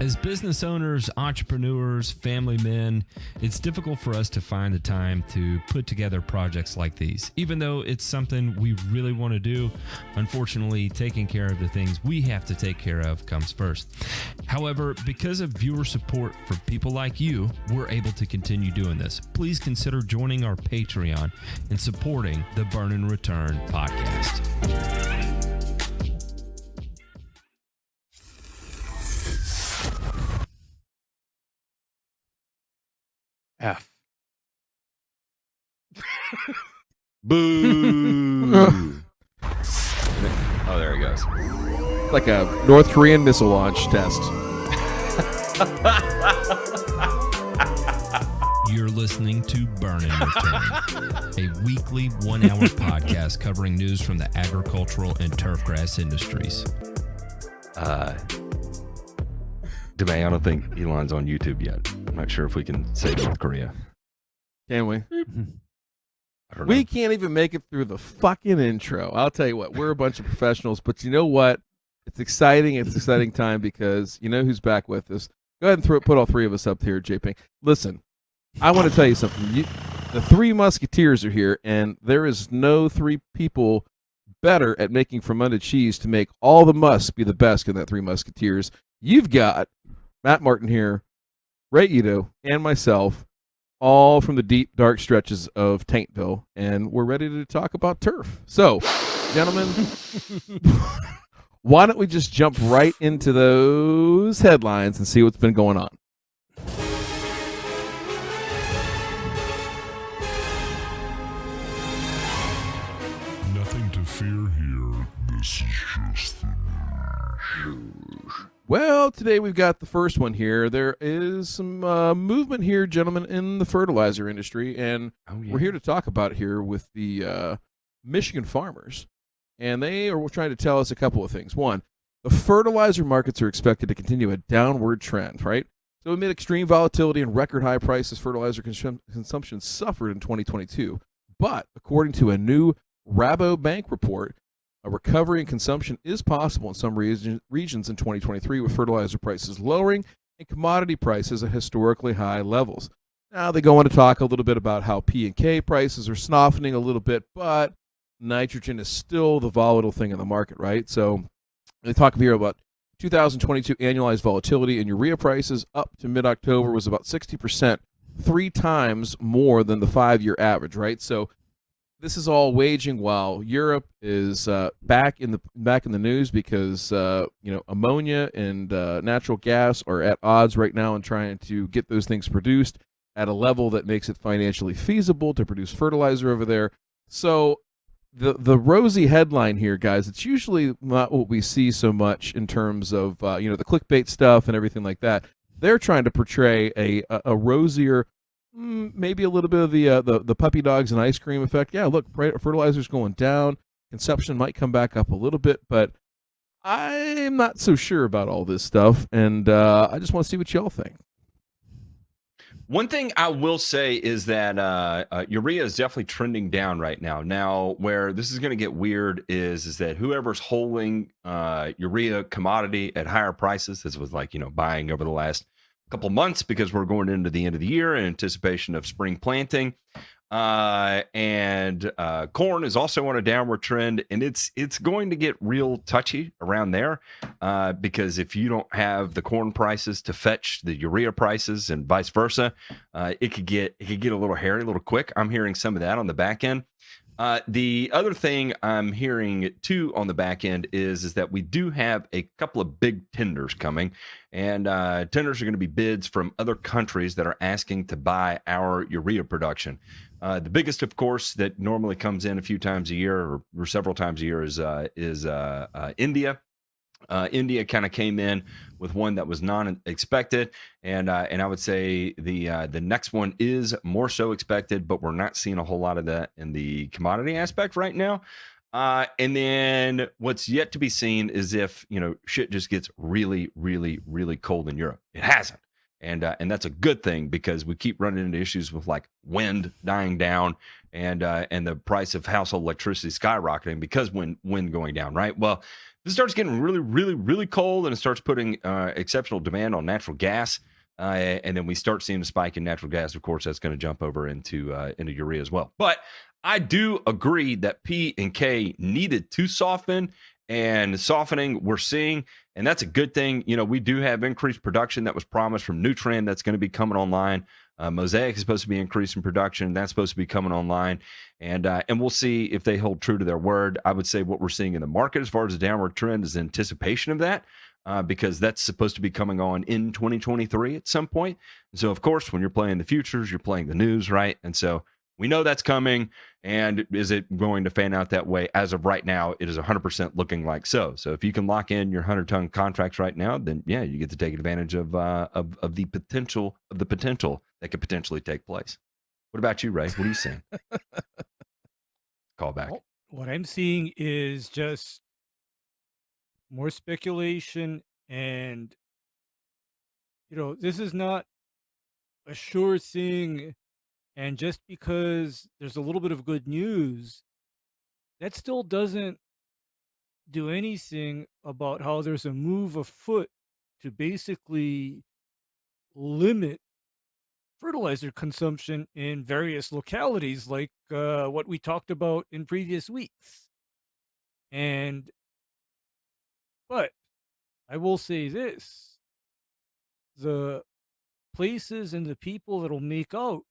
As business owners, entrepreneurs, family men, it's difficult for us to find the time to put together projects like these. Even though it's something we really want to do, unfortunately, taking care of the things we have to take care of comes first. However, because of viewer support for people like you, we're able to continue doing this. Please consider joining our Patreon and supporting the Burn and Return podcast. F. Boo! Oh, there he goes. Like a North Korean missile launch test. You're listening to Burn and Return, a weekly 1-hour podcast covering news from the agricultural and turfgrass industries. DeMay, I don't think Elon's on YouTube yet. I'm not sure if we can save North Korea. Can we? I don't know. We can't even make it through the fucking intro. I'll tell you what, we're a bunch of professionals, but you know what? It's exciting. It's an exciting time because you know who's back with us. Go ahead and put all three of us up here, JP. Listen, I want to tell you something. The three musketeers are here, and there is no three people better at making fermented cheese to make all the musts be the best in that three musketeers. You've got Matt Martin here, Ray Ito, and myself, all from the deep, dark stretches of Taintville, and we're ready to talk about turf. So, gentlemen, why don't we just jump right into those headlines and see what's been going on? Nothing to fear here. This is just the news. Well, today we've got the first one here. There is some movement here, gentlemen, in the fertilizer industry, and we're here to talk about it here with the Michigan farmers. And they are trying to tell us a couple of things. One, the fertilizer markets are expected to continue a downward trend, right? So amid extreme volatility and record high prices, fertilizer consumption suffered in 2022. But according to a new Rabobank report, a recovery in consumption is possible in some regions in 2023, with fertilizer prices lowering and commodity prices at historically high levels. Now, they go on to talk a little bit about how P and K prices are softening a little bit, but nitrogen is still the volatile thing in the market, right? So they talk here about 2022 annualized volatility in urea prices up to mid-October was about 60%, 3 times more than the 5-year average, right? So this is all waging while Europe is back in the news because ammonia and natural gas are at odds right now and trying to get those things produced at a level that makes it financially feasible to produce fertilizer over there. So the rosy headline here, guys, it's usually not what we see so much in terms of the clickbait stuff and everything like that. They're trying to portray a rosier, maybe a little bit of the puppy dogs and ice cream effect. Yeah, look, fertilizer's going down. Consumption might come back up a little bit, but I'm not so sure about all this stuff, and I just want to see what y'all think. One thing I will say is that urea is definitely trending down right now. Now, where this is going to get weird is that whoever's holding urea commodity at higher prices, this was like, buying over the last couple months because we're going into the end of the year in anticipation of spring planting. And corn is also on a downward trend, and it's going to get real touchy around there because if you don't have the corn prices to fetch the urea prices and vice versa, it could get a little hairy, a little quick. I'm hearing some of that on the back end. The other thing I'm hearing too on the back end is that we do have a couple of big tenders coming, and tenders are going to be bids from other countries that are asking to buy our urea production. The biggest, of course, that normally comes in a few times a year or several times a year is India. India kind of came in with one that was non-expected, and I would say the next one is more so expected, but we're not seeing a whole lot of that in the commodity aspect right now. And then what's yet to be seen is if shit just gets really, really, really cold in Europe. It hasn't. And that's a good thing because we keep running into issues with like wind dying down and the price of household electricity skyrocketing because wind going down, right? Well, If it starts getting really, really, really cold and it starts putting exceptional demand on natural gas, and then we start seeing a spike in natural gas, of course, that's going to jump over into urea as well. But I do agree that P and K needed to soften, and softening we're seeing, and that's a good thing. You know, we do have increased production that was promised from Nutrien that's going to be coming online. Mosaic is supposed to be increasing production. That's supposed to be coming online. And we'll see if they hold true to their word. I would say what we're seeing in the market as far as the downward trend is anticipation of that, because that's supposed to be coming on in 2023 at some point. And so, of course, when you're playing the futures, you're playing the news, right? And so we know that's coming. And is it going to fan out that way? As of right now, it is 100% looking like so. So if you can lock in your 100-ton contracts right now, then yeah, you get to take advantage of the potential that could potentially take place. What about you, Ray? What are you seeing? Call back. Well, what I'm seeing is just more speculation, and this is not a sure thing. And just because there's a little bit of good news, that still doesn't do anything about how there's a move afoot to basically limit fertilizer consumption in various localities, like what we talked about in previous weeks. But I will say this: the places and the people that'll make out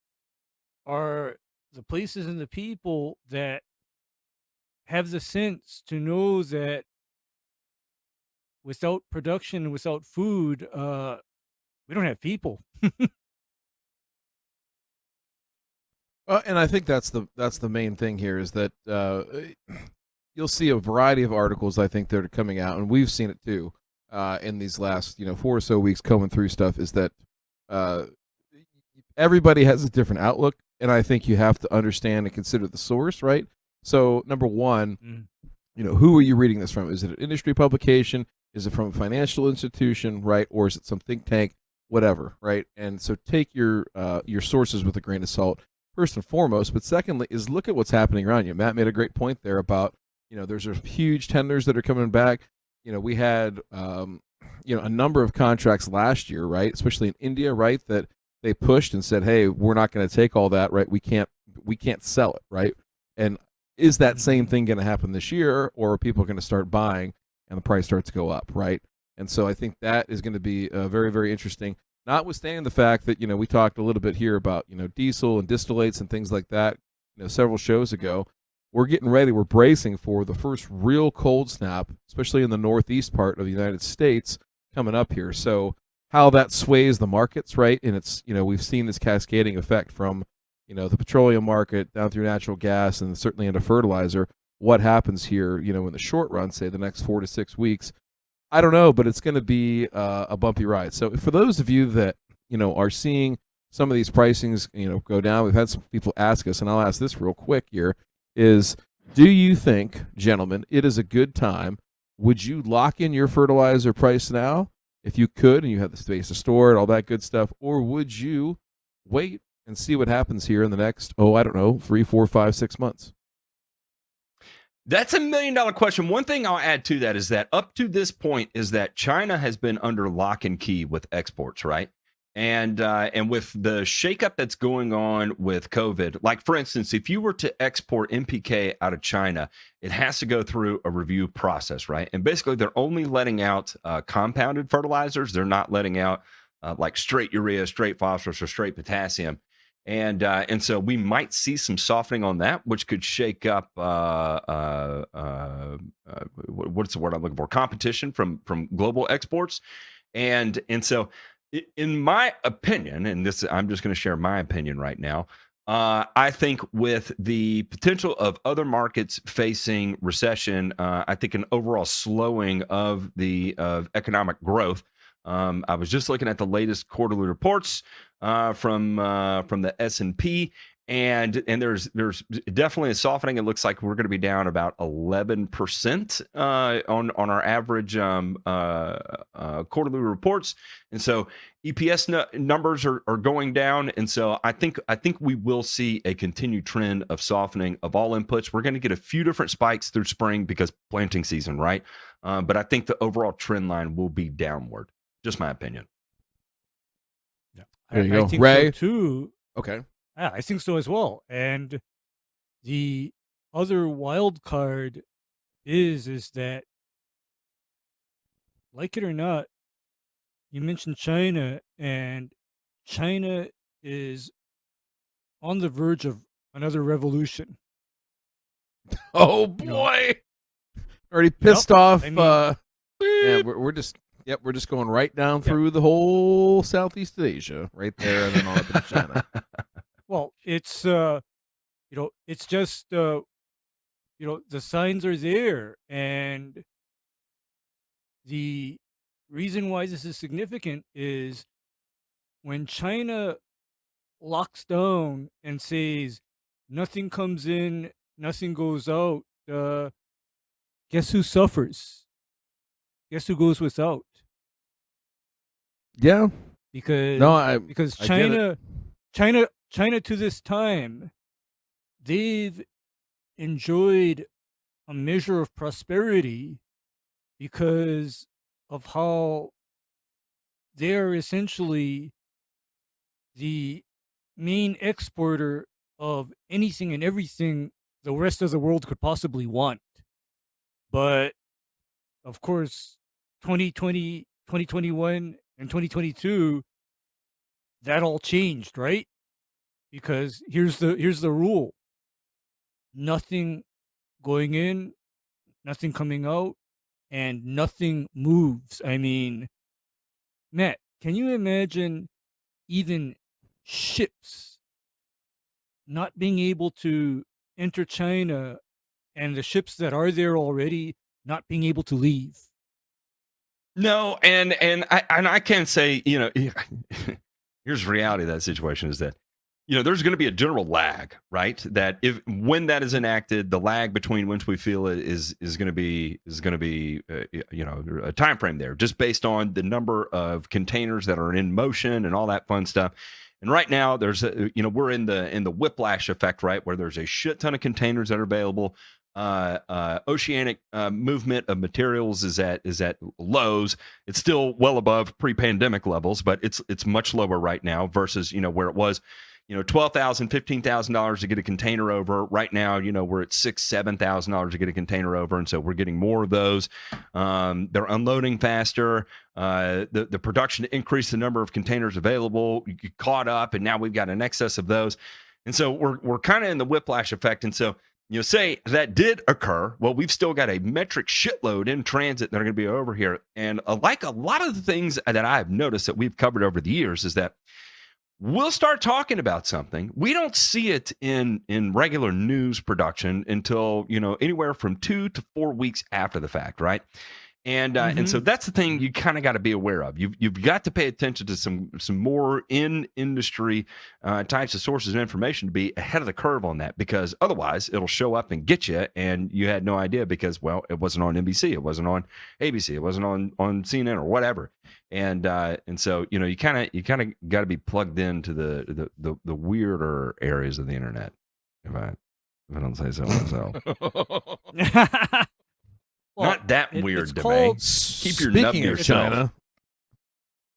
are the places and the people that have the sense to know that without production and without food, we don't have people. And I think that's the main thing here is that you'll see a variety of articles, I think, that are coming out, and we've seen it too in these last 4 or so weeks combing through stuff, is that everybody has a different outlook, and I think you have to understand and consider the source, right? So number one, who are you reading this from? Is it an industry publication? Is it from a financial institution, right? Or is it some think tank, whatever, right? And so take your sources with a grain of salt, first and foremost. But secondly is look at what's happening around you. Matt made a great point there about, there's huge tenders that are coming back. We had, a number of contracts last year, right? Especially in India, right? That they pushed and said, hey, we're not going to take all that, right? We can't sell it, right? And is that same thing going to happen this year, or are people going to start buying and the price starts to go up, right? And so I think that is going to be very, very interesting, notwithstanding the fact that, we talked a little bit here about, diesel and distillates and things like that, several shows ago. We're getting ready. We're bracing for the first real cold snap, especially in the northeast part of the United States coming up here. So how that sways the markets, right? And it's, we've seen this cascading effect from, the petroleum market down through natural gas and certainly into fertilizer. What happens here, in the short run, say the next 4 to 6 weeks, I don't know, but it's going to be a bumpy ride. So for those of you that, are seeing some of these pricings, go down, we've had some people ask us, and I'll ask this real quick here, is do you think, gentlemen, it is a good time? Would you lock in your fertilizer price now if you could and you have the space to store it, all that good stuff? Or would you wait and see what happens here in the next, 3, 4, 5, 6 months? That's $1 million question. One thing I'll add to that is that up to this point is that China has been under lock and key with exports, right? And with the shakeup that's going on with COVID, like for instance, if you were to export NPK out of China, it has to go through a review process, right? And basically, they're only letting out compounded fertilizers. They're not letting out like straight urea, straight phosphorus, or straight potassium. And so we might see some softening on that, which could shake up what's the word I'm looking for? Competition from global exports, and so. In my opinion, and this I'm just going to share my opinion right now, I think with the potential of other markets facing recession, I think an overall slowing of the economic growth. I was just looking at the latest quarterly reports from the S&P, and there's definitely a softening. It looks like we're going to be down about 11% on our average quarterly reports, and so EPS numbers are going down, and so I think we will see a continued trend of softening of all inputs. We're going to get a few different spikes through spring because planting season, right? But I think the overall trend line will be downward. Just my opinion. Yeah, There you go. I think Ray? so too. Okay. Yeah, I think so as well. And the other wild card is that, like it or not, you mentioned China, and China is on the verge of another revolution. Oh You know? boy. Already pissed off. I mean- yeah, we're just going right down through the whole Southeast Asia, right there, and then on up into China. Well, it's it's just the signs are there, and the reason why this is significant is when China locks down and says nothing comes in, nothing goes out, guess who suffers? Guess who goes without? Yeah. Because No, because I get it. China to this time, they've enjoyed a measure of prosperity because of how they're essentially the main exporter of anything and everything the rest of the world could possibly want. But of course, 2020, 2021, and 2022, that all changed, right? Because here's the rule. Nothing going in, nothing coming out, and nothing moves. I mean, Matt, can you imagine even ships not being able to enter China and the ships that are there already not being able to leave? No, and I can say, here's the reality of that situation is that, there's going to be a general lag, right? That when that is enacted, the lag between which we feel it is going to be a time frame there, just based on the number of containers that are in motion and all that fun stuff. And right now, there's we're in the whiplash effect, right, where there's a shit ton of containers that are available. Oceanic movement of materials is at lows. It's still well above pre-pandemic levels, but it's much lower right now versus where it was. $12,000, $15,000 to get a container over. Right now, we're at $6,000, $7,000 to get a container over, and so we're getting more of those. They're unloading faster. The production increased the number of containers available. You caught up, and now we've got an excess of those, and so we're kind of in the whiplash effect. And so, say that did occur. Well, we've still got a metric shitload in transit that are going to be over here, and like a lot of the things that I've noticed that we've covered over the years is that we'll start talking about something. We don't see it in regular news production until, anywhere from 2 to 4 weeks after the fact, right? And and so that's the thing you kind of got to be aware of. You've got to pay attention to some more in industry types of sources of information to be ahead of the curve on that, because otherwise it'll show up and get you, and you had no idea because, well, it wasn't on NBC, it wasn't on ABC, it wasn't on CNN or whatever. And so you kind of got to be plugged into the weirder areas of the internet, if I don't say so myself. Well, not that weird, DeMay. Keep your nub to Speaking of yourself. China,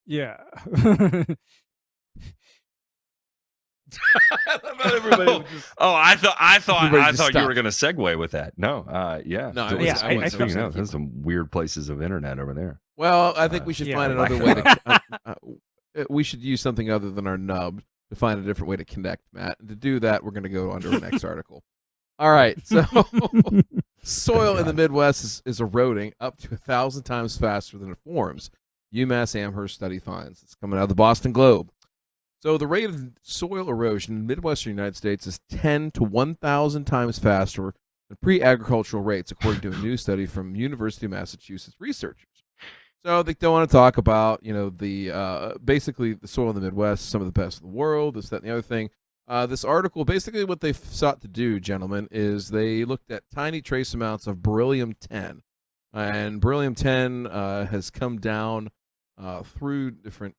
Yeah. I thought Everybody just you were stop. going to segue with that. No, yeah. No, I So, was- Yeah, I was- speaking thought of, there's some weird places of internet over there. well, I think we should Yeah, find like- another way to. We should use something other than our nub to find a different way to connect, Matt. And to do that, we're going to go under our next article. All right, so soil in the Midwest is eroding up to 1,000 times faster than it forms. UMass Amherst study finds. It's coming out of the Boston Globe. So the rate of soil erosion in the Midwestern United States is 10 to 1,000 times faster than pre-agricultural rates, according to a new study from University of Massachusetts researchers. So they want to talk about, the basically the soil in the Midwest, some of the best in the world, this, that, and the other thing. This article, basically what they sought to do, gentlemen, is they looked at tiny trace amounts of beryllium-10. And beryllium-10 has come down through different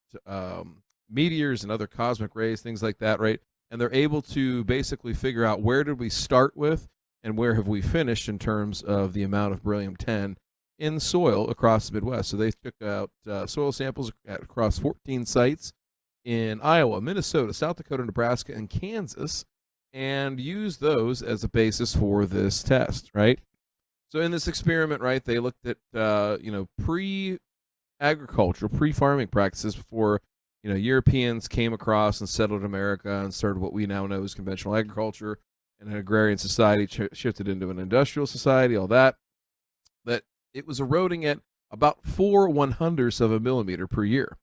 meteors and other cosmic rays, things like that, right? And they're able to basically figure out where did we start with and where have we finished in terms of the amount of beryllium-10 in soil across the Midwest. So they took out soil samples across 14 sites in Iowa, Minnesota, South Dakota, Nebraska, and Kansas, and used those as a basis for this test, right? So in this experiment, right, they looked at pre-agricultural, pre-farming practices before Europeans came across and settled America and started what we now know as conventional agriculture, and an agrarian society shifted into an industrial society, all that it was eroding at about 4/100ths of a millimeter per year.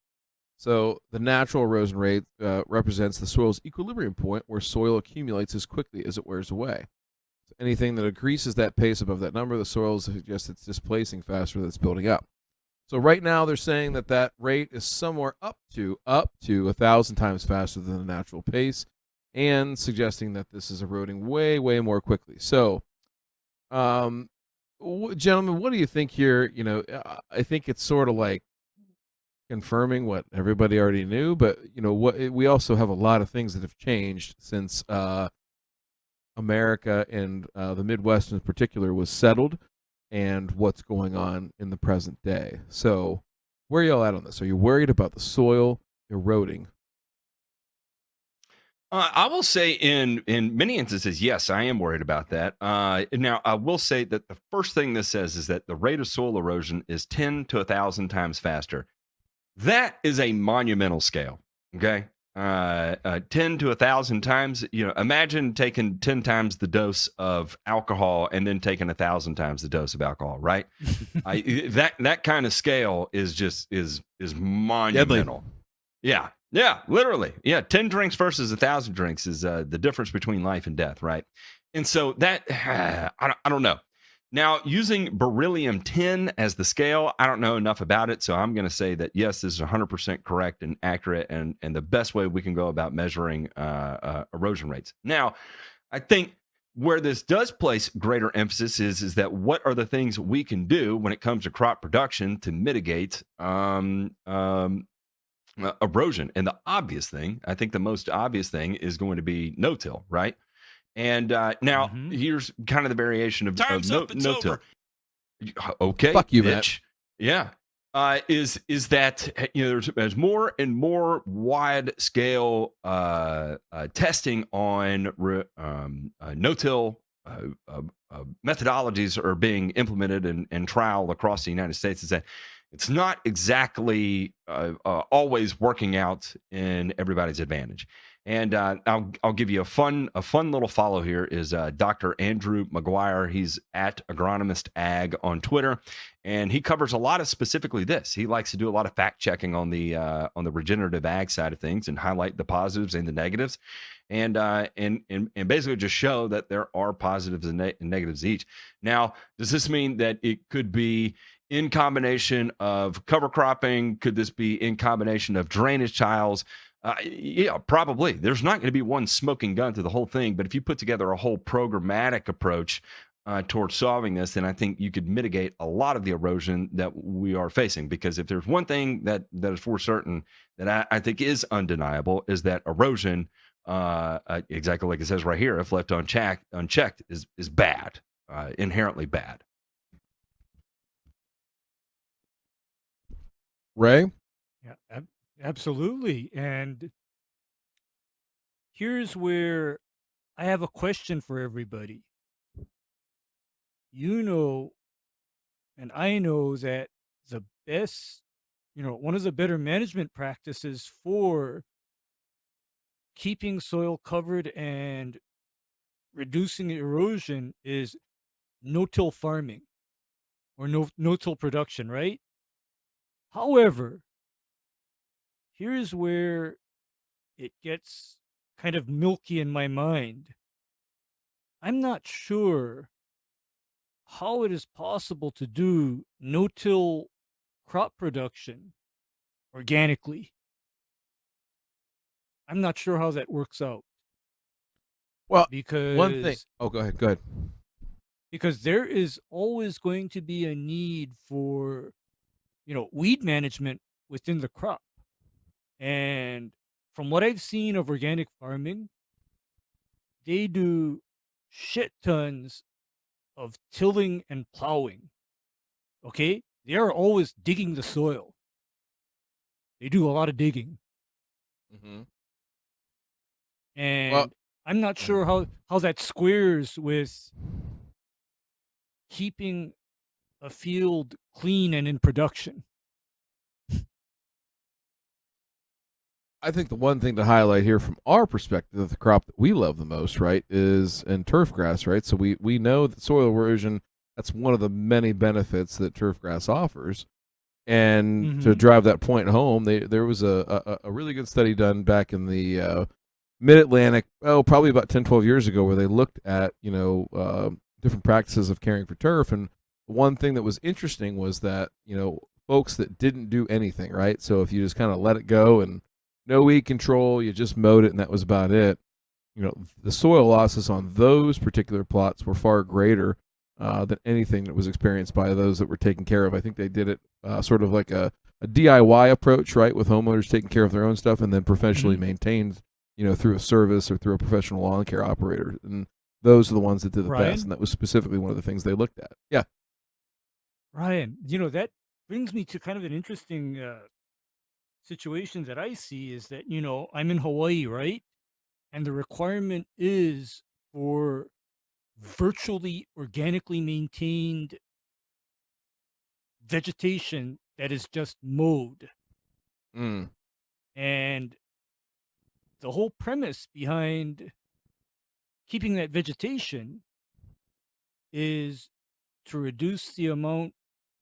So the natural erosion rate represents the soil's equilibrium point where soil accumulates as quickly as it wears away. So anything that increases that pace above that number, the soil suggests it's displacing faster than it's building up. So right now they're saying that rate is somewhere up to 1,000 times faster than the natural pace, and suggesting that this is eroding way, way more quickly. So, gentlemen, what do you think here? I think it's sort of like confirming what everybody already knew, but we also have a lot of things that have changed since America and the Midwest in particular was settled, and what's going on in the present day. So where are y'all at on this? Are you worried about the soil eroding? I will say in many instances, yes, I am worried about that. Now, I will say that the first thing this says is that the rate of soil erosion is 10 to 1,000 times faster. That is a monumental scale, okay? 10 to 1,000 times, imagine taking 10 times the dose of alcohol and then taking 1,000 times the dose of alcohol, right? That kind of scale is monumental. Deadly. Yeah, literally. Yeah, 10 drinks versus 1,000 drinks is the difference between life and death, right? And so that, I don't know. Now, using beryllium-10 as the scale, I don't know enough about it, so I'm going to say that, yes, this is 100% correct and accurate, and the best way we can go about measuring erosion rates. Now, I think where this does place greater emphasis is that what are the things we can do when it comes to crop production to mitigate erosion. And the obvious thing, I think the most obvious thing is going to be no-till, right? And now here's kind of the variation of no-till. Okay, fuck you, bitch. Matt. Yeah, is that there's more and more wide scale testing on no-till methodologies are being implemented and trialed across the United States. Is that it's not exactly always working out in everybody's advantage. And I'll give you a fun little follow here is Dr. Andrew McGuire. He's at Agronomist Ag on Twitter, and he covers a lot of specifically this. He likes to do a lot of fact checking on the regenerative ag side of things and highlight the positives and the negatives, and basically just show that there are positives and negatives each. Now, does this mean that it could be in combination of cover cropping? Could this be in combination of drainage tiles? Yeah, probably. There's not going to be one smoking gun to the whole thing, but if you put together a whole programmatic approach towards solving this, then I think you could mitigate a lot of the erosion that we are facing. Because if there's one thing that is for certain that I think is undeniable, is that erosion, exactly like it says right here, if left unchecked, is bad, inherently bad. Ray? Yeah, absolutely. And here's where I have a question for everybody. And I know that the best, one of the better management practices for keeping soil covered and reducing erosion is no-till farming or no-till production, right? However, here's where it gets kind of milky in my mind. I'm not sure how it is possible to do no-till crop production organically. I'm not sure how that works out. Well, because one thing. Oh, go ahead. Go ahead. because there is always going to be a need for, weed management within the crop. And from what I've seen of organic farming, they do shit tons of tilling and plowing. Okay? They are always digging the soil. They do a lot of digging. Mm-hmm. And Well, I'm not sure how that squares with keeping a field clean and in production. I think the one thing to highlight here from our perspective of the crop that we love the most, right, is in turfgrass, right? So we know that soil erosion, that's one of the many benefits that turfgrass offers. And to drive that point home, there was a really good study done back in the mid-Atlantic, probably about 10, 12 years ago, where they looked at, different practices of caring for turf. And one thing that was interesting was that, folks that didn't do anything, right? So if you just kind of let it go and no weed control, you just mowed it and that was about it, the soil losses on those particular plots were far greater than anything that was experienced by those that were taken care of. I think they did it sort of like a DIY approach, right, with homeowners taking care of their own stuff and then professionally maintained, through a service or through a professional lawn care operator. And those are the ones that did the best, and that was specifically one of the things they looked at. Yeah. Ryan, that brings me to kind of an interesting situation that I see is that, I'm in Hawaii, right? And the requirement is for virtually organically maintained vegetation that is just mowed. And the whole premise behind keeping that vegetation is to reduce the amount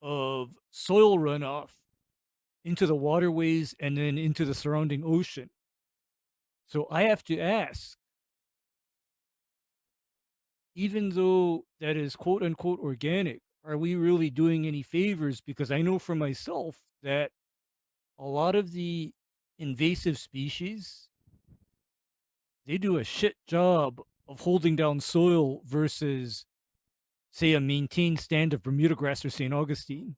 of soil runoff into the waterways and then into the surrounding ocean. So I have to ask, even though that is quote unquote organic, are we really doing any favors? Because I know for myself that a lot of the invasive species, they do a shit job of holding down soil versus, say, a maintained stand of Bermuda grass or St. Augustine.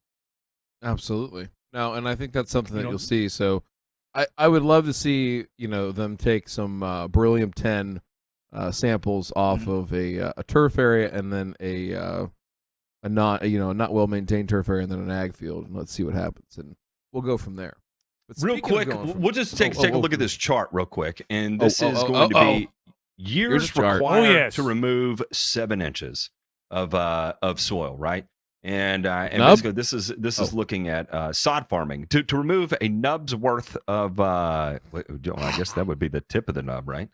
Absolutely. No, and I think that's something that you'll see. So I would love to see, them take some beryllium 10 samples off of a turf area and then a not well maintained turf area and then an ag field, and let's see what happens, and we'll go from there. But real quick, we'll just take a look at this chart real quick, and this is going to be years required to remove 7 inches of soil, right? And basically this is looking at sod farming to remove a nub's worth of I guess that would be the tip of the nub, right?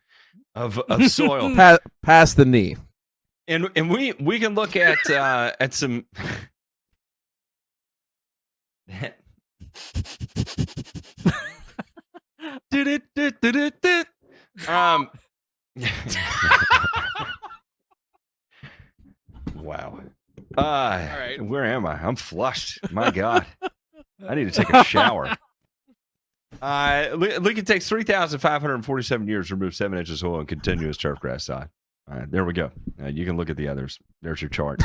Of soil past the knee. And we can look at some wow. All right. Where am I? I'm flushed. My God. I need to take a shower. Look, it takes 3,547 years to remove 7 inches of soil in continuous turfgrass sod. All right, there we go. You can look at the others. There's your chart.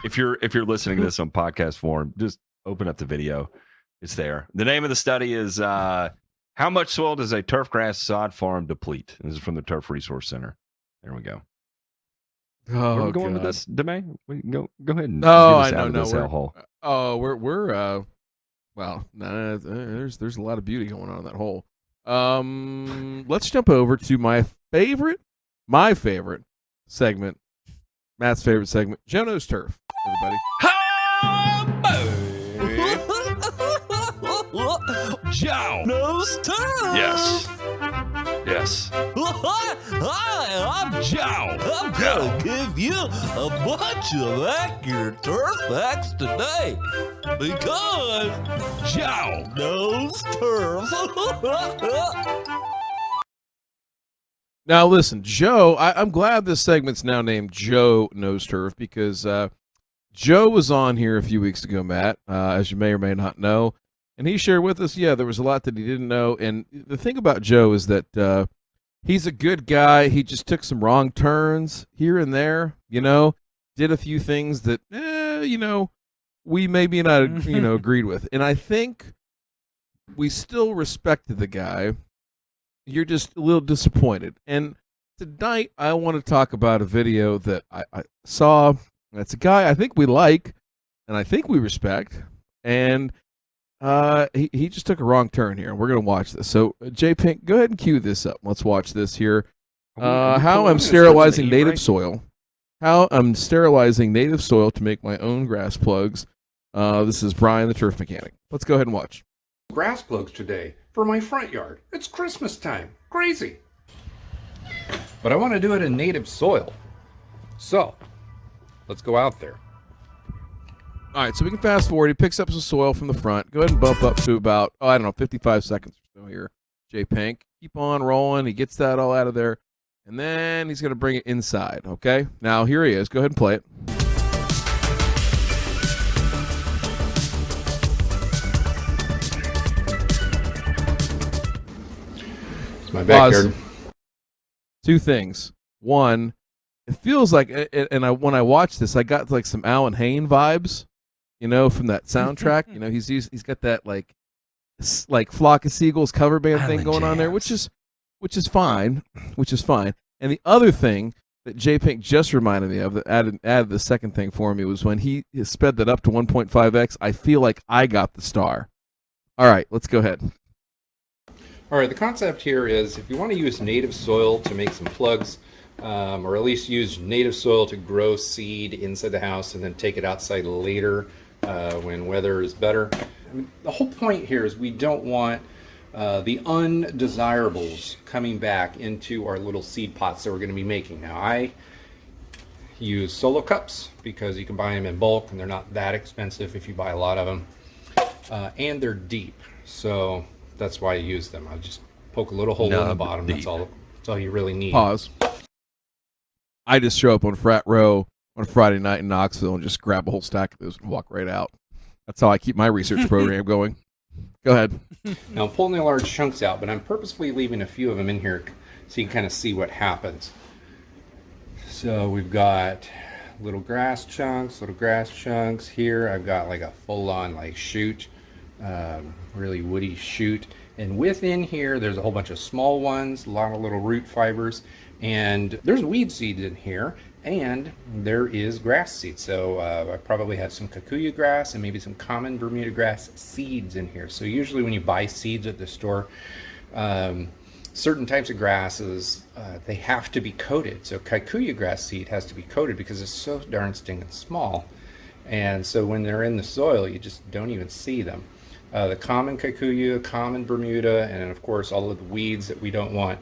If you're listening to this on podcast form, just open up the video. It's there. The name of the study is How Much Soil Does a Turfgrass Sod Farm Deplete? This is from the Turf Resource Center. There we go. Oh, where are we going with this, DeMay? Go ahead and get us out of this hellhole. We're well, there's a lot of beauty going on in that hole. Let's jump over to my favorite segment, Matt's favorite segment, Joe Knows Turf. Everybody. Joe Knows Turf. Yes. Hi, I'm Joe. I'm going to give you a bunch of accurate turf facts today because Joe knows turf. Now, listen, Joe, I'm glad this segment's now named Joe Knows Turf because Joe was on here a few weeks ago, Matt, as you may or may not know, and he shared with us, there was a lot that he didn't know. And the thing about Joe is that he's a good guy. He just took some wrong turns here and there, did a few things that, we maybe not, agreed with. And I think we still respected the guy. You're just a little disappointed. And tonight I want to talk about a video that I saw. That's a guy I think we like and I think we respect. And he just took a wrong turn here. We're going to watch this. So, J Pink, go ahead and cue this up. Let's watch this here. How I'm sterilizing native soil. How I'm sterilizing native soil to make my own grass plugs. This is Brian, the turf mechanic. Let's go ahead and watch. Grass plugs today for my front yard. It's Christmas time. Crazy. But I want to do it in native soil. So, let's go out there. All right, so we can fast forward. He picks up some soil from the front. Go ahead and bump up to about, 55 seconds or so here, J Pink. Keep on rolling. He gets that all out of there. And then he's going to bring it inside, okay? Now, here he is. Go ahead and play it. My backyard. Pause. Two things. One, it feels like, and when I watched this, I got like some Alan Hayne vibes, from that soundtrack. He's got that like Flock of Seagulls cover band thing going on there, which is fine, And the other thing that J Pink just reminded me of that added the second thing for me was when he sped that up to 1.5x. I feel like I got the star. All right, let's go ahead. All right, the concept here is if you want to use native soil to make some plugs, or at least use native soil to grow seed inside the house and then take it outside later when weather is better. The whole point here is we don't want the undesirables coming back into our little seed pots that we're going to be making. Now, I use solo cups because you can buy them in bulk and they're not that expensive if you buy a lot of them. And they're deep, so that's why I use them. I just poke a little hole in the bottom. That's all you really need. Pause. I just show up on Frat Row on Friday night in Knoxville and just grab a whole stack of those and walk right out. That's how I keep my research program going. Go ahead. Now I'm pulling the large chunks out, but I'm purposefully leaving a few of them in here so you can kind of see what happens. So we've got little grass chunks here. I've got like a full-on like shoot, really woody shoot. And within here, there's a whole bunch of small ones, a lot of little root fibers, and there's weed seeds in here, and there is grass seeds. So I probably have some kikuyu grass and maybe some common Bermuda grass seeds in here. So usually when you buy seeds at the store, certain types of grasses, they have to be coated. So kikuyu grass seed has to be coated because it's so darn stinking small. And so when they're in the soil, you just don't even see them. The common kikuyu, common Bermuda, and of course all of the weeds that we don't want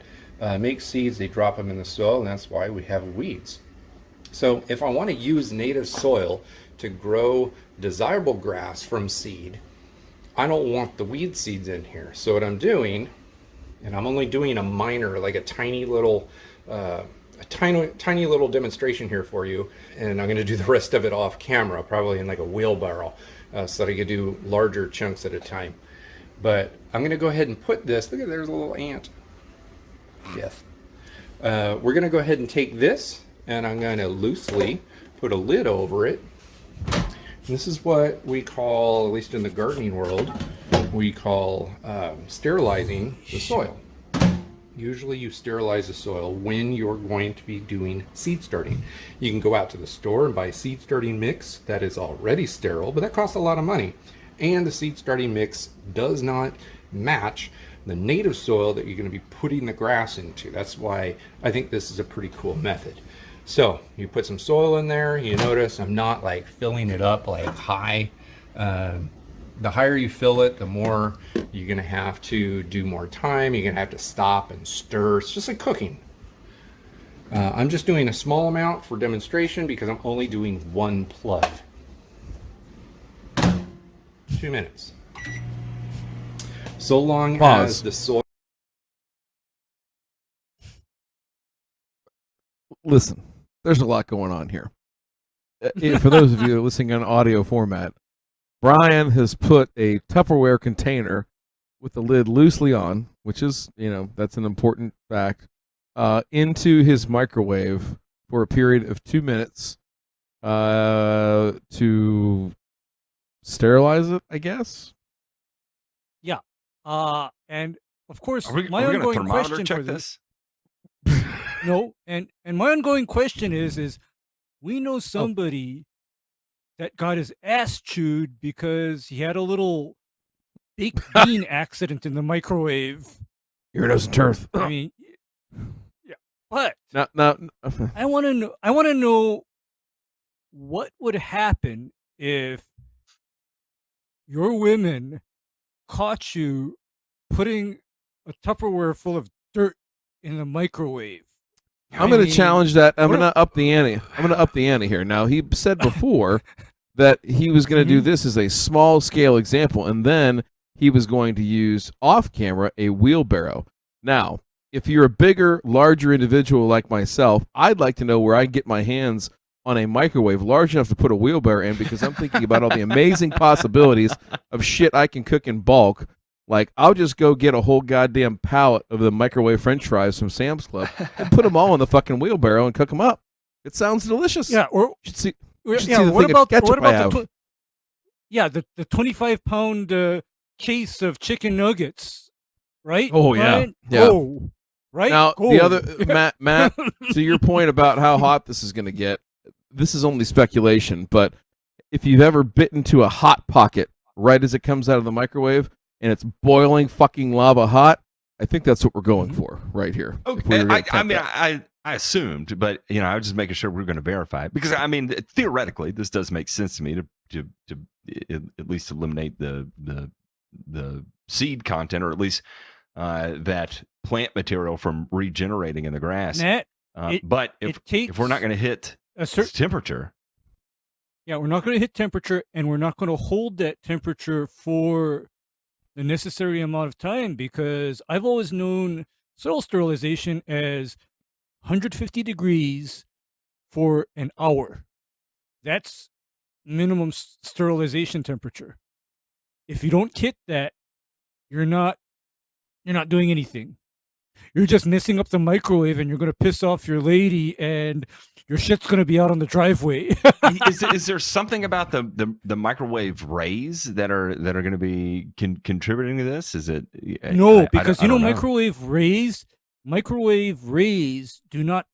make seeds. They drop them in the soil, and that's why we have weeds. So if I want to use native soil to grow desirable grass from seed, I don't want the weed seeds in here. So what I'm doing, and I'm only doing a minor, like a tiny little demonstration here for you, and I'm going to do the rest of it off camera, probably in like a wheelbarrow, so that I can do larger chunks at a time. But I'm going to go ahead and put this, look at, there's a little ant. Yes. We're going to go ahead and take this, and I'm going to loosely put a lid over it. This is what we call, at least in the gardening world, we call sterilizing the soil. Usually you sterilize the soil when you're going to be doing seed starting. You can go out to the store and buy seed starting mix that is already sterile, but that costs a lot of money. And the seed starting mix does not match the native soil that you're going to be putting the grass into. That's why I think this is a pretty cool method. So you put some soil in there. You notice I'm not like filling it up like high. The higher you fill it, the more you're going to have to do more time. You're going to have to stop and stir. It's just like cooking. I'm just doing a small amount for demonstration because I'm only doing one plug. 2 minutes. So long as the soil... Listen, there's a lot going on here. For those of you listening in audio format, Brian has put a Tupperware container with the lid loosely on, which is, that's an important fact. into his microwave for a period of 2 minutes to sterilize it, I guess. Yeah. And of course, Are we my going to ongoing thermometer question check for this. this? No, and my ongoing question is we know somebody that got his ass chewed because he had a little baked bean accident in the microwave. Here it is, turf. I mean, yeah, but No. I want to know what would happen if your women caught you putting a Tupperware full of dirt in the microwave. I'm going to challenge that. I'm going to up the ante. I'm going to up the ante here. Now, he said before that he was going to do this as a small scale example, and then he was going to use off camera a wheelbarrow. Now, if you're a bigger, larger individual like myself, I'd like to know where I can get my hands on a microwave large enough to put a wheelbarrow in, because I'm thinking about all the amazing possibilities of shit I can cook in bulk. Like, I'll just go get a whole goddamn pallet of the microwave French fries from Sam's Club and put them all in the fucking wheelbarrow and cook them up. It sounds delicious. Yeah, or you should see yeah, the what thing of about ketchup I have. the 25-pound case of chicken nuggets, right? Oh, yeah. Brian? Yeah. Go. Right? Now, Go. the other Matt, to your point about how hot this is going to get, this is only speculation, but if you've ever bitten to a hot pocket right as it comes out of the microwave and it's boiling fucking lava hot, I think that's what we're going for right here. Okay, I assumed, but I was just making sure we were going to verify it, because I mean, theoretically, this does make sense to me to at least eliminate the seed content, or at least that plant material from regenerating in the grass. Nat, but if we're not going to hit a certain temperature, yeah, we're not going to hit temperature, and we're not going to hold that temperature for the necessary amount of time, because I've always known soil sterilization as 150 degrees for an hour. That's minimum sterilization temperature. If you don't hit that, you're not doing anything. You're just messing up the microwave, and you're going to piss off your lady, and your shit's going to be out on the driveway. is there something about the microwave rays that are going to be contributing to this? Is it no? Because I don't know. microwave rays do not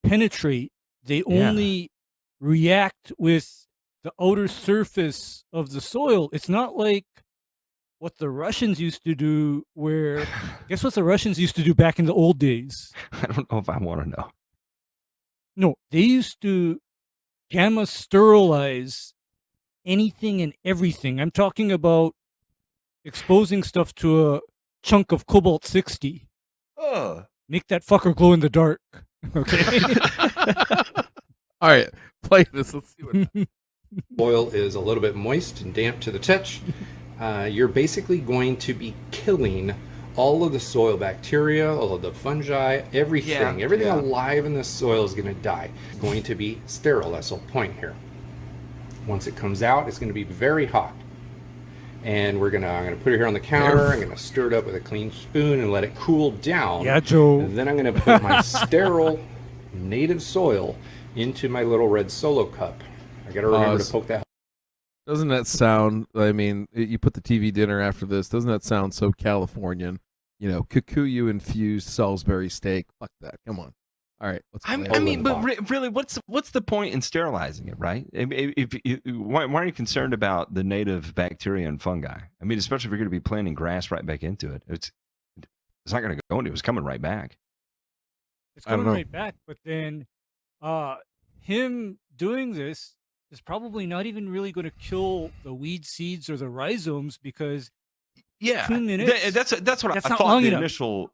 penetrate. They only react with the outer surface of the soil. It's not like what the Russians used to do, where guess what the Russians used to do back in the old days? I don't know if I want to know. No, they used to gamma sterilize anything and everything. I'm talking about exposing stuff to a chunk of cobalt 60. Make that fucker glow in the dark. Okay. All right, play this. Let's see what. Soil is a little bit moist and damp to the touch. You're basically going to be killing all of the soil bacteria, all of the fungi, everything. Everything alive in the soil is going to die. It's going to be sterile. That's the whole point here. Once it comes out, it's going to be very hot. And I'm going to put it here on the counter. I'm going to stir it up with a clean spoon and let it cool down. Yeah, Joe. And then I'm going to put my sterile native soil into my little red Solo cup. I got to remember to poke that. Doesn't that sound, I mean, you put the TV dinner after this, doesn't that sound so Californian? Kikuyu infused Salisbury steak. Fuck that. Come on. All right. Let's but really, what's the point in sterilizing it, right? Why are you concerned about the native bacteria and fungi? I mean, especially if you're going to be planting grass right back into it. It's not going to go into it. It's coming right back. It's coming right back, but then him doing this is probably not even really going to kill the weed seeds or the rhizomes, because 2 minutes. That's what I thought the initial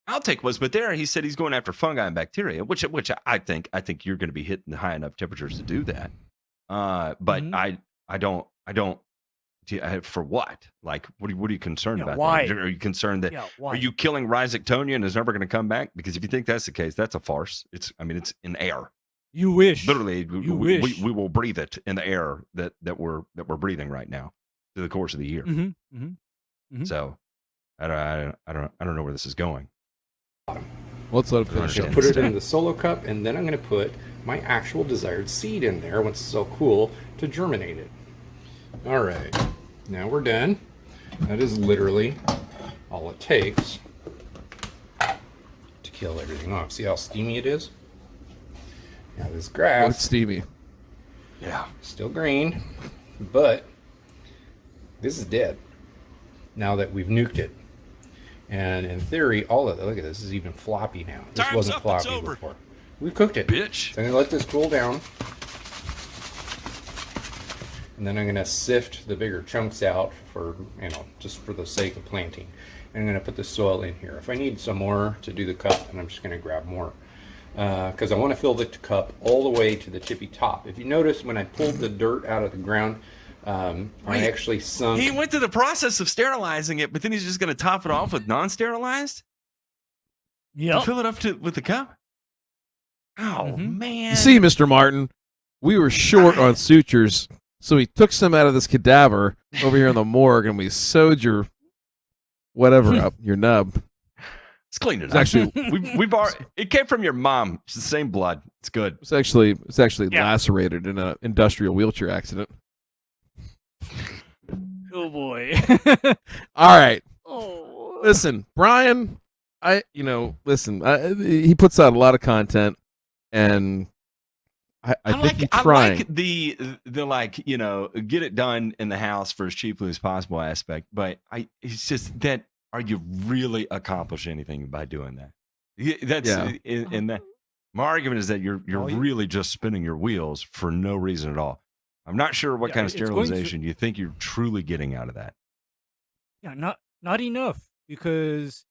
outtake was. But there he said he's going after fungi and bacteria, which I think you're going to be hitting high enough temperatures to do that. But I don't. For what? Like, what are you concerned about? Why? That? Are you concerned that are you killing Rhizoctonia and is never going to come back? Because if you think that's the case, that's a farce. It's in air. You wish. Literally, wish. We will breathe it in the air that we're breathing right now through the course of the year. Mm-hmm. So I don't know where this is going. Let's let it finish So up. put it in the solo cup, and then I'm going to put my actual desired seed in there once it's so cool to germinate it. All right, now we're done. That is literally all it takes to kill everything off. See how steamy it is? Now this It's grass, steamy. Yeah. still green, but this is dead now that we've nuked it. And in theory, all of it, look at this, is even floppy now. This Time's wasn't up, it's floppy over. before. We've cooked it. Bitch. So I'm going to let this cool down. And then I'm going to sift the bigger chunks out for, just for the sake of planting. And I'm going to put the soil in here. If I need some more to do the cup, then I'm just going to grab more. Because I want to fill the cup all the way to the tippy top. If you notice, when I pulled the dirt out of the ground, I actually sunk. He went through the process of sterilizing it, but then he's just going to top it off with non-sterilized? To Yep. fill it up with the cup? Oh, man. You see, Mr. Martin, we were short on sutures, so we took some out of this cadaver over here in the morgue, and we sewed your whatever up, your nub. Let's clean it It's up. actually we borrowed. It came from your mom. It's the same blood. It's good. it's actually Yeah. lacerated in an industrial wheelchair accident. Oh boy. All right, Oh. listen, Brian. He puts out a lot of content, and I think he's I trying. like the get it done in the house for as cheaply as possible aspect, but it's just that, are you really accomplish anything by doing that? That's Yeah. in that. My argument is that you're Oh, yeah. really just spinning your wheels for no reason at all. I'm not sure what Yeah, kind of it's going to- sterilization you think you're truly getting out of that. Yeah, not enough, because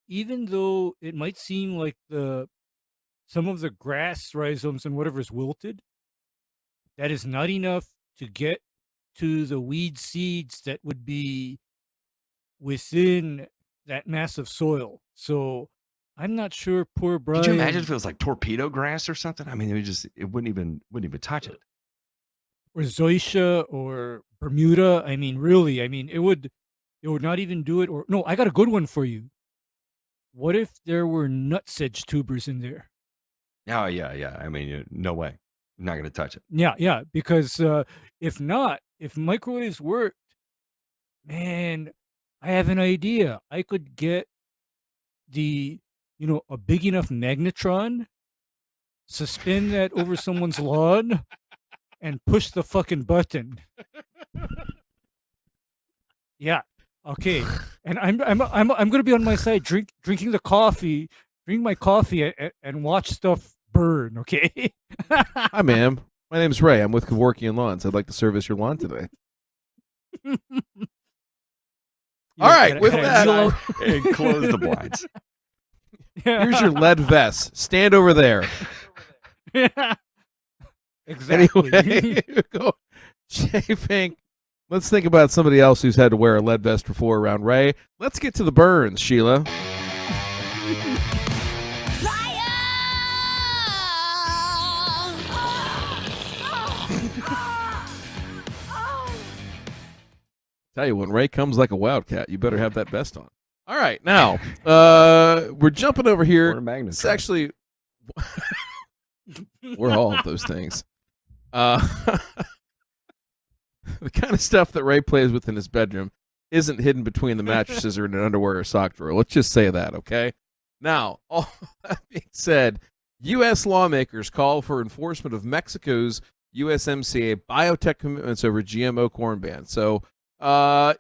even though it might seem like some of the grass rhizomes and whatever is wilted, that is not enough to get to the weed seeds that would be within that massive soil. So I'm not sure poor Brian. Could you imagine if it was like torpedo grass or something? I mean, it wouldn't even touch it. or Zoysia or Bermuda. I mean, really, it would not even do it. Or no, I got a good one for you. What if there were nutsedge tubers in there? Oh yeah. I mean, no way. I'm not going to touch it. Yeah, because if not, if microwaves worked, man, I have an idea. I could get a big enough magnetron, suspend that over someone's lawn, and push the fucking button. Yeah. Okay. And I'm gonna be on my side, drinking my coffee, and watch stuff burn. Okay. Hi, ma'am. My name's Ray. I'm with Kevorkian Lawns. I'd like to service your lawn today. All right, with that, And close the blinds. here's your lead vest. Stand over there. Yeah. Exactly. Anyway, go. Jay Fink, let's think about somebody else who's had to wear a lead vest before around Ray. Let's get to the burns, Sheila. Tell you, when Ray comes like a wildcat, you better have that vest on. All right, now we're jumping over here. Or a magnet. It's actually we're all of those things. The kind of stuff that Ray plays with in his bedroom isn't hidden between the mattresses or in an underwear or sock drawer. Let's just say that, okay? Now, all that being said, U.S. lawmakers call for enforcement of Mexico's USMCA biotech commitments over GMO corn ban. So,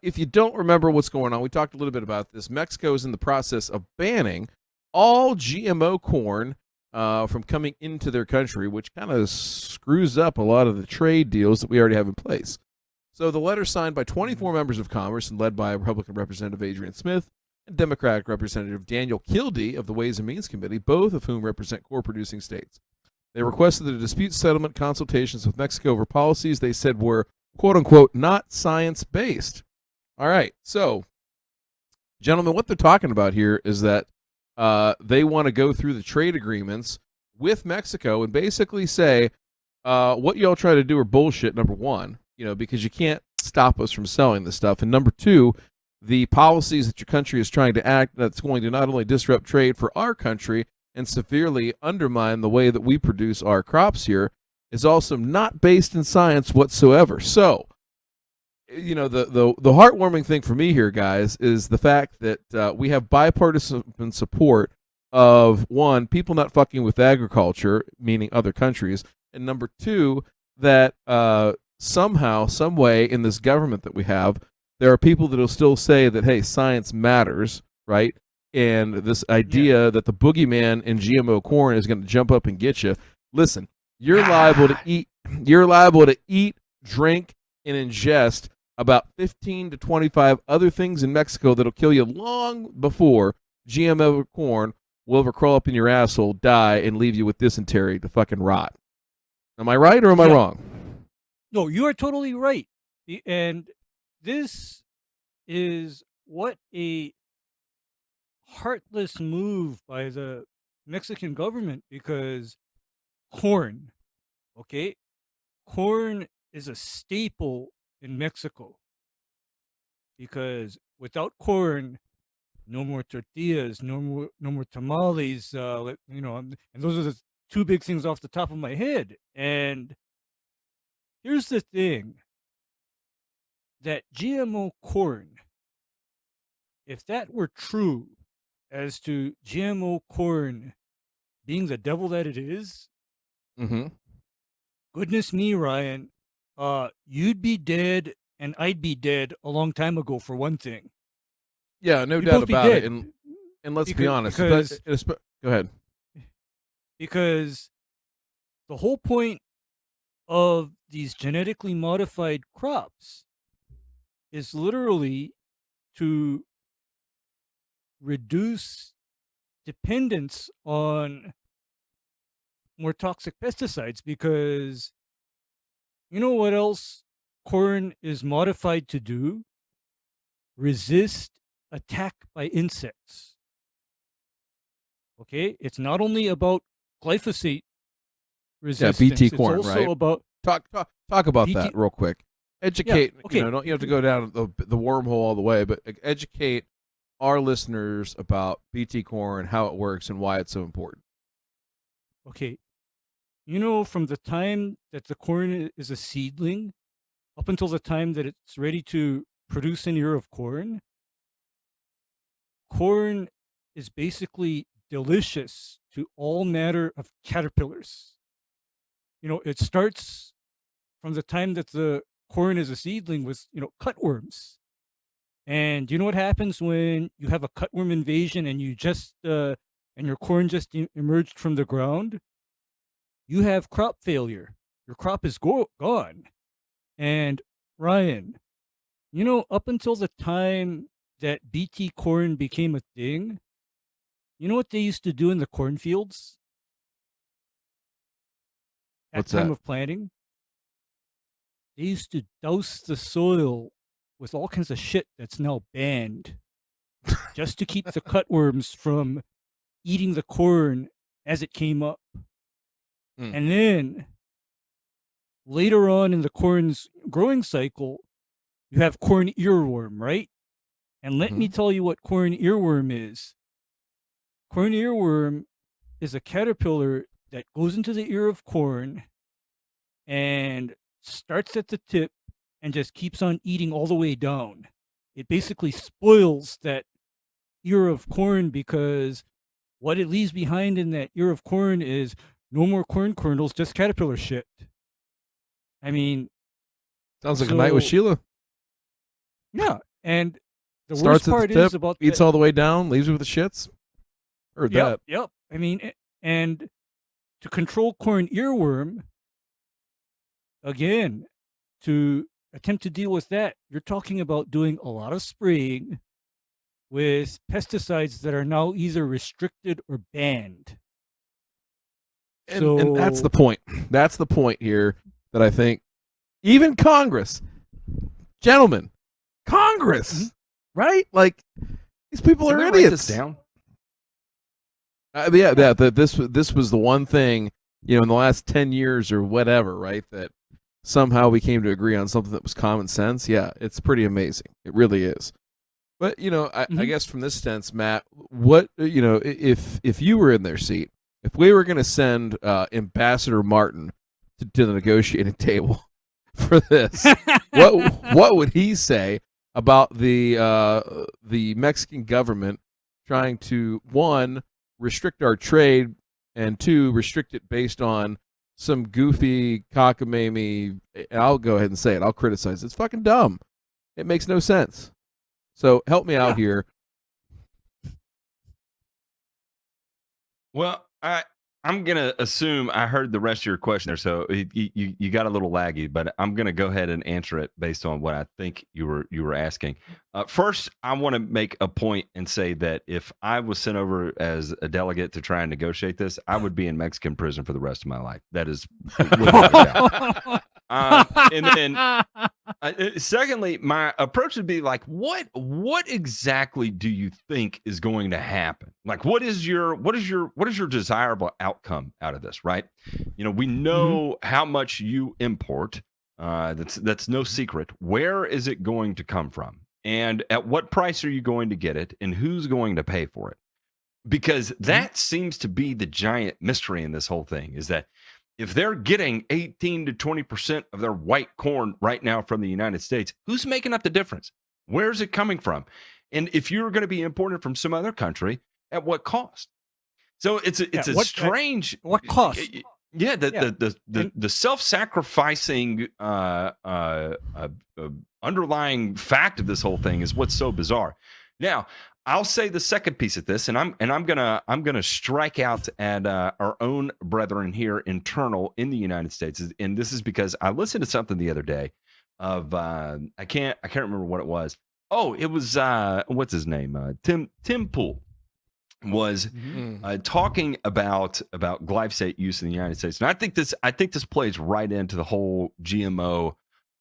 if you don't remember what's going on, we talked a little bit about this. Mexico is in the process of banning all GMO corn from coming into their country, which kind of screws up a lot of the trade deals that we already have in place. So the letter signed by 24 members of Congress and led by Republican Representative Adrian Smith and Democratic Representative Daniel Kildee of the Ways and Means Committee, both of whom represent core-producing states. They requested the dispute settlement consultations with Mexico over policies they said were, quote-unquote, not science-based. All right, so, gentlemen, what they're talking about here is that they want to go through the trade agreements with Mexico and basically say, what y'all try to do are bullshit, number one, because you can't stop us from selling this stuff. And number two, the policies that your country is trying to act that's going to not only disrupt trade for our country and severely undermine the way that we produce our crops here is also not based in science whatsoever. So, you know, the heartwarming thing for me here, guys, is the fact that we have bipartisan support of, one, people not fucking with agriculture, meaning other countries, and number two, that somehow, some way in this government that we have, there are people that will still say that, hey, science matters, right? And this idea that the boogeyman in GMO corn is going to jump up and get you. Listen, you're liable to eat. You're liable to eat, drink, and ingest about 15 to 25 other things in Mexico that'll kill you long before GMO corn will ever crawl up in your asshole, die, and leave you with dysentery to fucking rot. Am I right or am I wrong? No, you are totally right. And this is what a heartless move by the Mexican government, because corn, okay? Corn is a staple in Mexico, because without corn, no more tortillas, no more tamales, you know, and those are the two big things off the top of my head. And here's the thing, that GMO corn, if that were true, as to GMO corn being the devil that it is, goodness me, Ryan, you'd be dead and I'd be dead a long time ago, for one thing. Yeah, no We'd doubt both be about dead. it. And let's be honest. Because, Go ahead. Because the whole point of these genetically modified crops is literally to reduce dependence on more toxic pesticides, because you know what else corn is modified to do? Resist attack by insects. Okay? It's not only about glyphosate resistance. Yeah, BT corn, it's also right? about Talk about BT that real quick. Educate, Yeah, okay. Don't you have to go down the wormhole all the way, but educate our listeners about BT corn, how it works, and why it's so important. Okay. You know, from the time that the corn is a seedling up until the time that it's ready to produce an ear of corn, corn is basically delicious to all manner of caterpillars. You know, it starts from the time that the corn is a seedling with, you know, cutworms. And you know what happens when you have a cutworm invasion and you just, and your corn just emerged from the ground? You have crop failure. Your crop is gone. And Ryan, you know, up until the time that BT corn became a thing, you know what they used to do in the cornfields? What's At time that? of planting? They used to douse the soil with all kinds of shit that's now banned, just to keep the cutworms from eating the corn as it came up. And then later on in the corn's growing cycle, you have corn earworm, right? And let me tell you what corn earworm is. Corn earworm is a caterpillar that goes into the ear of corn and starts at the tip and just keeps on eating all the way down. It basically spoils that ear of corn, because what it leaves behind in that ear of corn is no more corn kernels, just caterpillar shit. I mean, Sounds like a night with Sheila. Yeah, and the Starts worst part at the tip, is about eats all the way down, leaves you with the shits. Heard that. Yep. I mean, and to control corn earworm, again, to attempt to deal with that, you're talking about doing a lot of spraying with pesticides that are now either restricted or banned. And that's the point. That's the point here that I think even Congress, gentlemen, Congress, right? Like, these people are idiots. Down? This was the one thing, in the last 10 years or whatever, right, that somehow we came to agree on something that was common sense. Yeah, it's pretty amazing. It really is. But I Mhm. guess from this sense, Matt, what if you were in their seat, if we were going to send Ambassador Martin to the negotiating table for this, what would he say about the Mexican government trying to, one, restrict our trade, and two, restrict it based on some goofy cockamamie? I'll go ahead and say it. I'll criticize it. It's fucking dumb. It makes no sense. So help me out here. Well, I'm gonna assume I heard the rest of your question there, so you got a little laggy, but I'm gonna go ahead and answer it based on what I think you were asking. First, I want to make a point and say that if I was sent over as a delegate to try and negotiate this, I would be in Mexican prison for the rest of my life. That is without a doubt. And then secondly, my approach would be like, what exactly do you think is going to happen? Like, what is your desirable outcome out of this, right? We know how much you import. That's no secret. Where is it going to come from? And at what price are you going to get it? And who's going to pay for it? Because that seems to be the giant mystery in this whole thing, is that if they're getting 18 to 20% of their white corn right now from the United States, who's making up the difference? Where's it coming from? And if you're going to be imported from some other country, at what cost? So it's a strange. What cost? Yeah, the self-sacrificing underlying fact of this whole thing is what's so bizarre. Now, I'll say the second piece of this, and I'm gonna strike out at our own brethren here internal in the United States, and this is because I listened to something the other day of I can't remember what it was. Oh, it was what's his name? Tim Pool was talking about glyphosate use in the United States, and I think this plays right into the whole GMO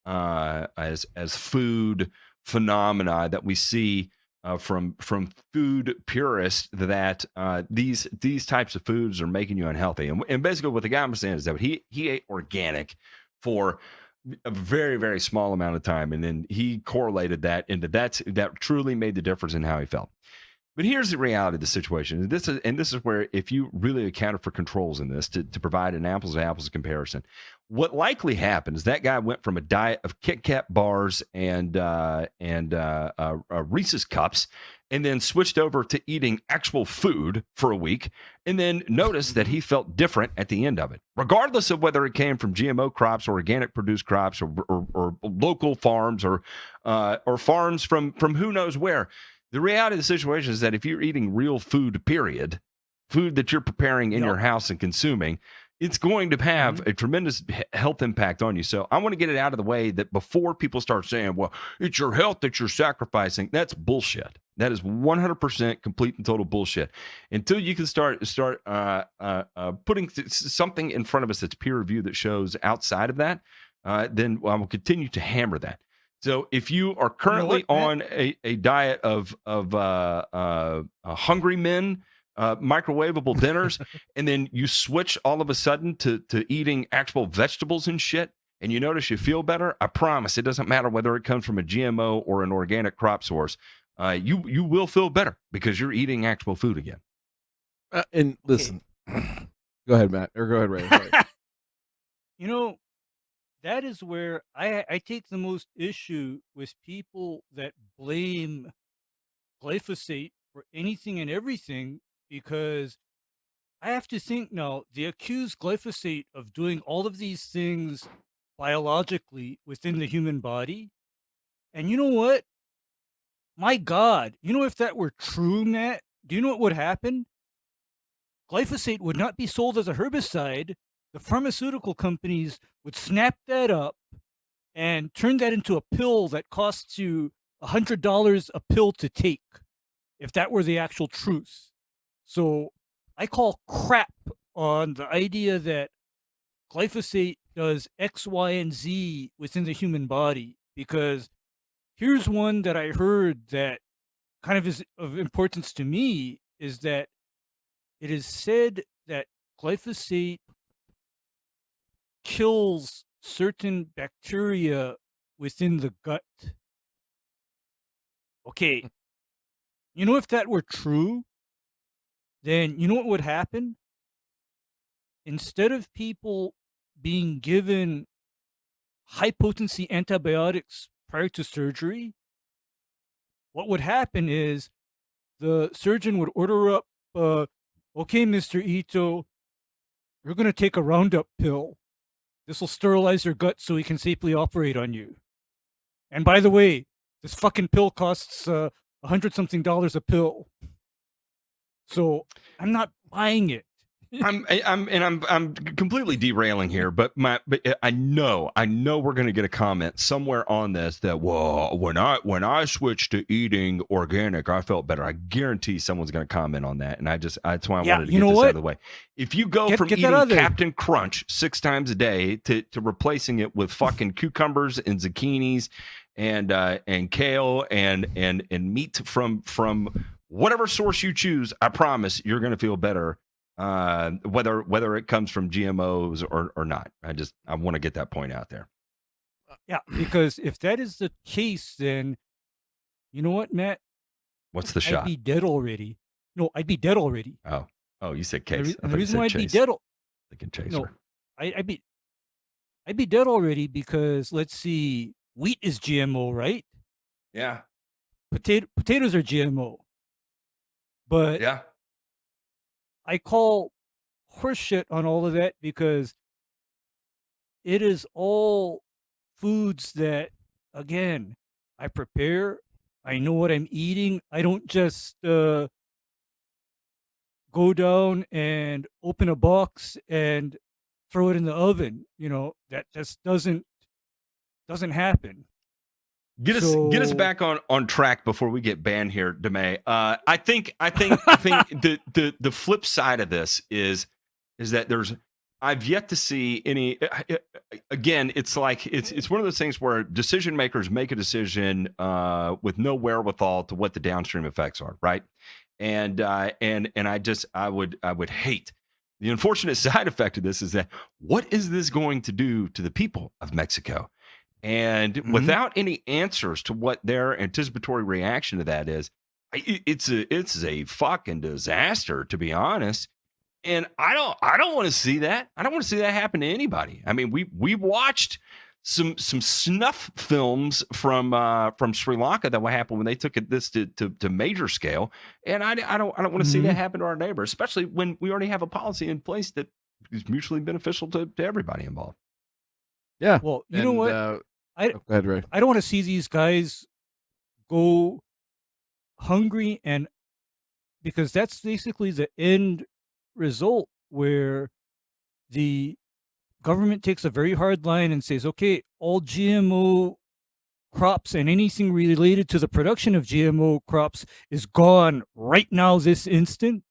as food phenomena that we see from food purists, that these types of foods are making you unhealthy. And basically what the guy was saying is that he ate organic for a very, very small amount of time, and then he correlated that into that truly made the difference in how he felt. But here's the reality of the situation. This is where, if you really accounted for controls in this to provide an apples to apples comparison, what likely happened is that guy went from a diet of Kit Kat bars and Reese's cups, and then switched over to eating actual food for a week, and then noticed that he felt different at the end of it, regardless of whether it came from GMO crops or organic produced crops or local farms or farms from who knows where. The reality of the situation is that if you're eating real food, period, food that you're preparing in your house and consuming, it's going to have a tremendous health impact on you. So I want to get it out of the way that before people start saying, well, it's your health that you're sacrificing. That's bullshit. That is 100% complete and total bullshit. Until you can start putting something in front of us that's peer reviewed that shows outside of that, then I will continue to hammer that. So if you are currently on a diet of hungry men, microwavable dinners, and then you switch all of a sudden to eating actual vegetables and shit, and you notice you feel better, I promise it doesn't matter whether it comes from a GMO or an organic crop source. You will feel better because you're eating actual food again. And listen, go ahead, Matt, or go ahead, Ray. Sorry. That is where I take the most issue with people that blame glyphosate for anything and everything, because I have to think now, they accuse glyphosate of doing all of these things biologically within the human body. And you know what? My God, if that were true, Matt, do you know what would happen? Glyphosate would not be sold as a herbicide. The pharmaceutical companies would snap that up and turn that into a pill that costs you $100 a pill to take, if that were the actual truth. So I call crap on the idea that glyphosate does X, Y, and Z within the human body, because here's one that I heard that kind of is of importance to me, is that it is said that glyphosate kills certain bacteria within the gut. Okay, You know, if that were true, then you know what would happen? Instead of people being given high potency antibiotics prior to surgery, what would happen is the surgeon would order up, okay, Mr. Ito, you're going to take a Roundup pill. This will sterilize your gut so he can safely operate on you. And by the way, this fucking pill costs $100-something a pill. So I'm not buying it. I'm completely derailing here, but I know we're going to get a comment somewhere on this that, whoa, when I switched to eating organic, I felt better. I guarantee someone's going to comment on that, and that's why I wanted to get this out of the way. If you go from eating Captain Crunch 6 times a day to replacing it with fucking cucumbers and zucchinis and kale and meat from whatever source you choose, I promise you're going to feel better. Whether it comes from GMOs or not. I want to get that point out there. Yeah, because if that is the case, then you know what, Matt? What's the shot? I'd be dead already. No, I'd be dead already. Oh, you said case. The reason why I'd be dead, chaser. I'd be dead already because let's see, wheat is GMO, right? Yeah. Potatoes are GMO, but yeah. I call horseshit on all of that because it is all foods that, again, I prepare. I know what I'm eating. I don't just go down and open a box and throw it in the oven. You know, that just doesn't happen. Get us back on track before we get banned here, DeMay. I think the flip side of this is that I've yet to see any. Again, it's like it's one of those things where decision makers make a decision with no wherewithal to what the downstream effects are, right? And I would hate. The unfortunate side effect of this is that what is this going to do to the people of Mexico? And without any answers to what their anticipatory reaction to that is, it's a fucking disaster, to be honest. And I don't want to see that. I don't want to see that happen to anybody. I mean, we watched some snuff films from Sri Lanka that what happened when they took this to major scale, and I don't want to see that happen to our neighbors, especially when we already have a policy in place that is mutually beneficial to everybody involved. Yeah. Well, you know what? I don't want to see these guys go hungry, and because that's basically the end result where the government takes a very hard line and says, okay, all GMO crops and anything related to the production of GMO crops is gone right now, this instant.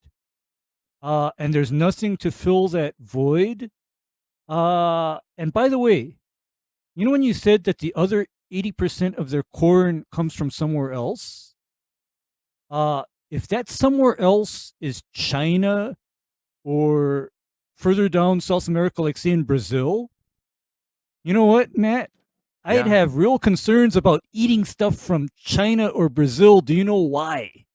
And there's nothing to fill that void. And by the way, you know when you said that the other 80% of their corn comes from somewhere else? If that somewhere else is China or further down South America, like say in Brazil, you know what, Matt? I'd have real concerns about eating stuff from China or Brazil. Do you know why?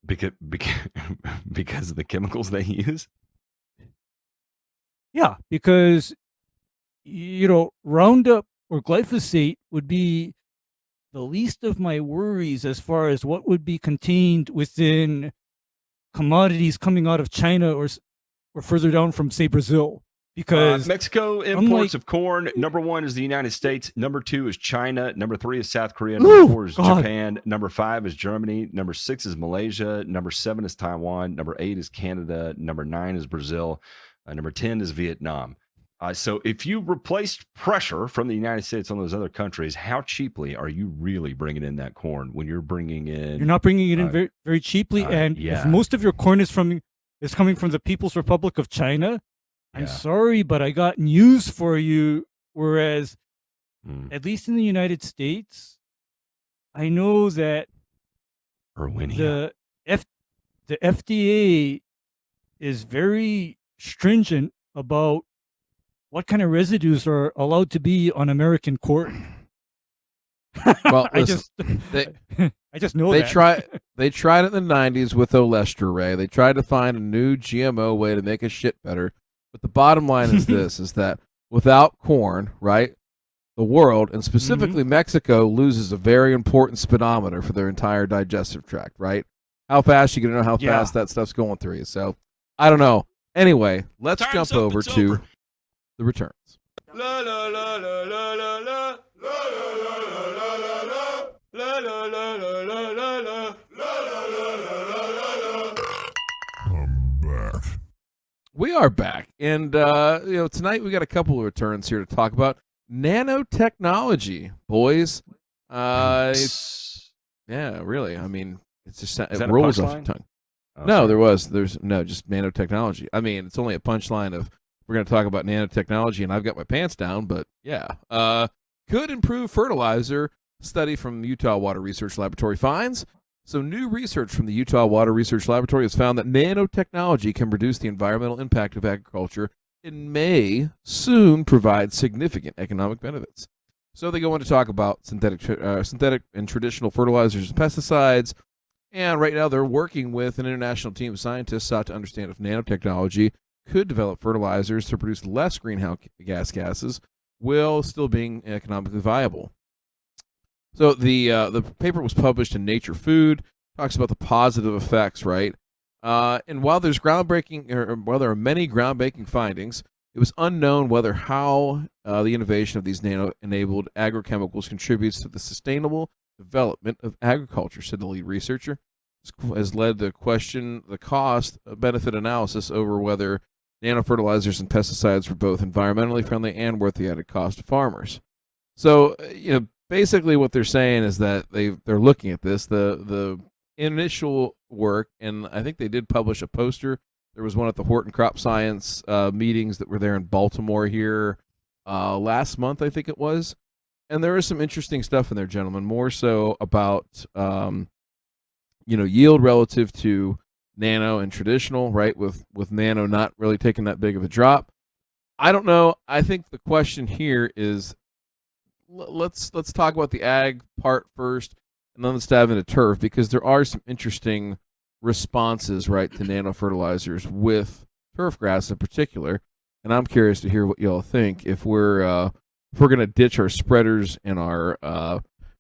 Because of the chemicals they use. Yeah, because, you know, Roundup or glyphosate would be the least of my worries as far as what would be contained within commodities coming out of China or further down from, say, Brazil. Because Mexico imports of corn, number 1 is the United States, number 2 is China, number 3 is South Korea, number 4 is Japan, number 5 is Germany, number 6 is Malaysia, number 7 is Taiwan, number 8 is Canada, number 9 is Brazil, number 10 is Vietnam. So if you replaced pressure from the United States on those other countries, how cheaply are you really bringing in that corn when you're bringing in? You're not bringing it in very, very cheaply. And if most of your corn is coming from the People's Republic of China, I'm sorry, but I got news for you. Whereas, at least in the United States, I know that the FDA is very stringent about what kind of residues are allowed to be on American corn. Well, I listen, just they I just know they that. they tried it in the 90s with Olestra Ray. They tried to find a new GMO way to make a shit better. But the bottom line is this: is that without corn, right, the world and specifically Mexico loses a very important speedometer for their entire digestive tract. Right? How fast you gonna know how fast that stuff's going through you? So I don't know. Anyway, let's Time's jump up, over it's to over. the returns. La la la la la la la. La la la la la la la. La la la la la la la. La la la la la la. I'm back. We are back, and tonight we got a couple of returns here to talk about nanotechnology, boys. Yeah, really. I mean, it's just it that a rolls off the punchline? tongue. Oh, No, sorry. there's no just nanotechnology. I mean, it's only a punchline of we're going to talk about nanotechnology, and I've got my pants down. But yeah, could improve fertilizer. Study from Utah Water Research Laboratory finds. So new research from the Utah Water Research Laboratory has found that nanotechnology can reduce the environmental impact of agriculture and may soon provide significant economic benefits. So they go on to talk about synthetic and traditional fertilizers and pesticides. And right now they're working with an international team of scientists sought to understand if nanotechnology could develop fertilizers to produce less greenhouse gas gases while still being economically viable. So the paper was published in Nature Food, talks about the positive effects, right? And while there are many groundbreaking findings, it was unknown whether how the innovation of these nano-enabled agrochemicals contributes to the sustainable development of agriculture, said the lead researcher. This has led to question the cost-benefit analysis over whether nanofertilizers and pesticides were both environmentally friendly and worth the added cost to farmers. So, basically what they're saying is that they're looking at this. The initial work, and I think they did publish a poster. There was one at the Horton Crop Science meetings that were there in Baltimore here last month, I think it was. And there is some interesting stuff in there, gentlemen, more so about yield relative to nano and traditional, right? With nano not really taking that big of a drop. I don't know. I think the question here is let's talk about the ag part first, and then let's dive into turf, because there are some interesting responses, right, to nano fertilizers with turf grass in particular. And I'm curious to hear what y'all think if we're going to ditch our spreaders and our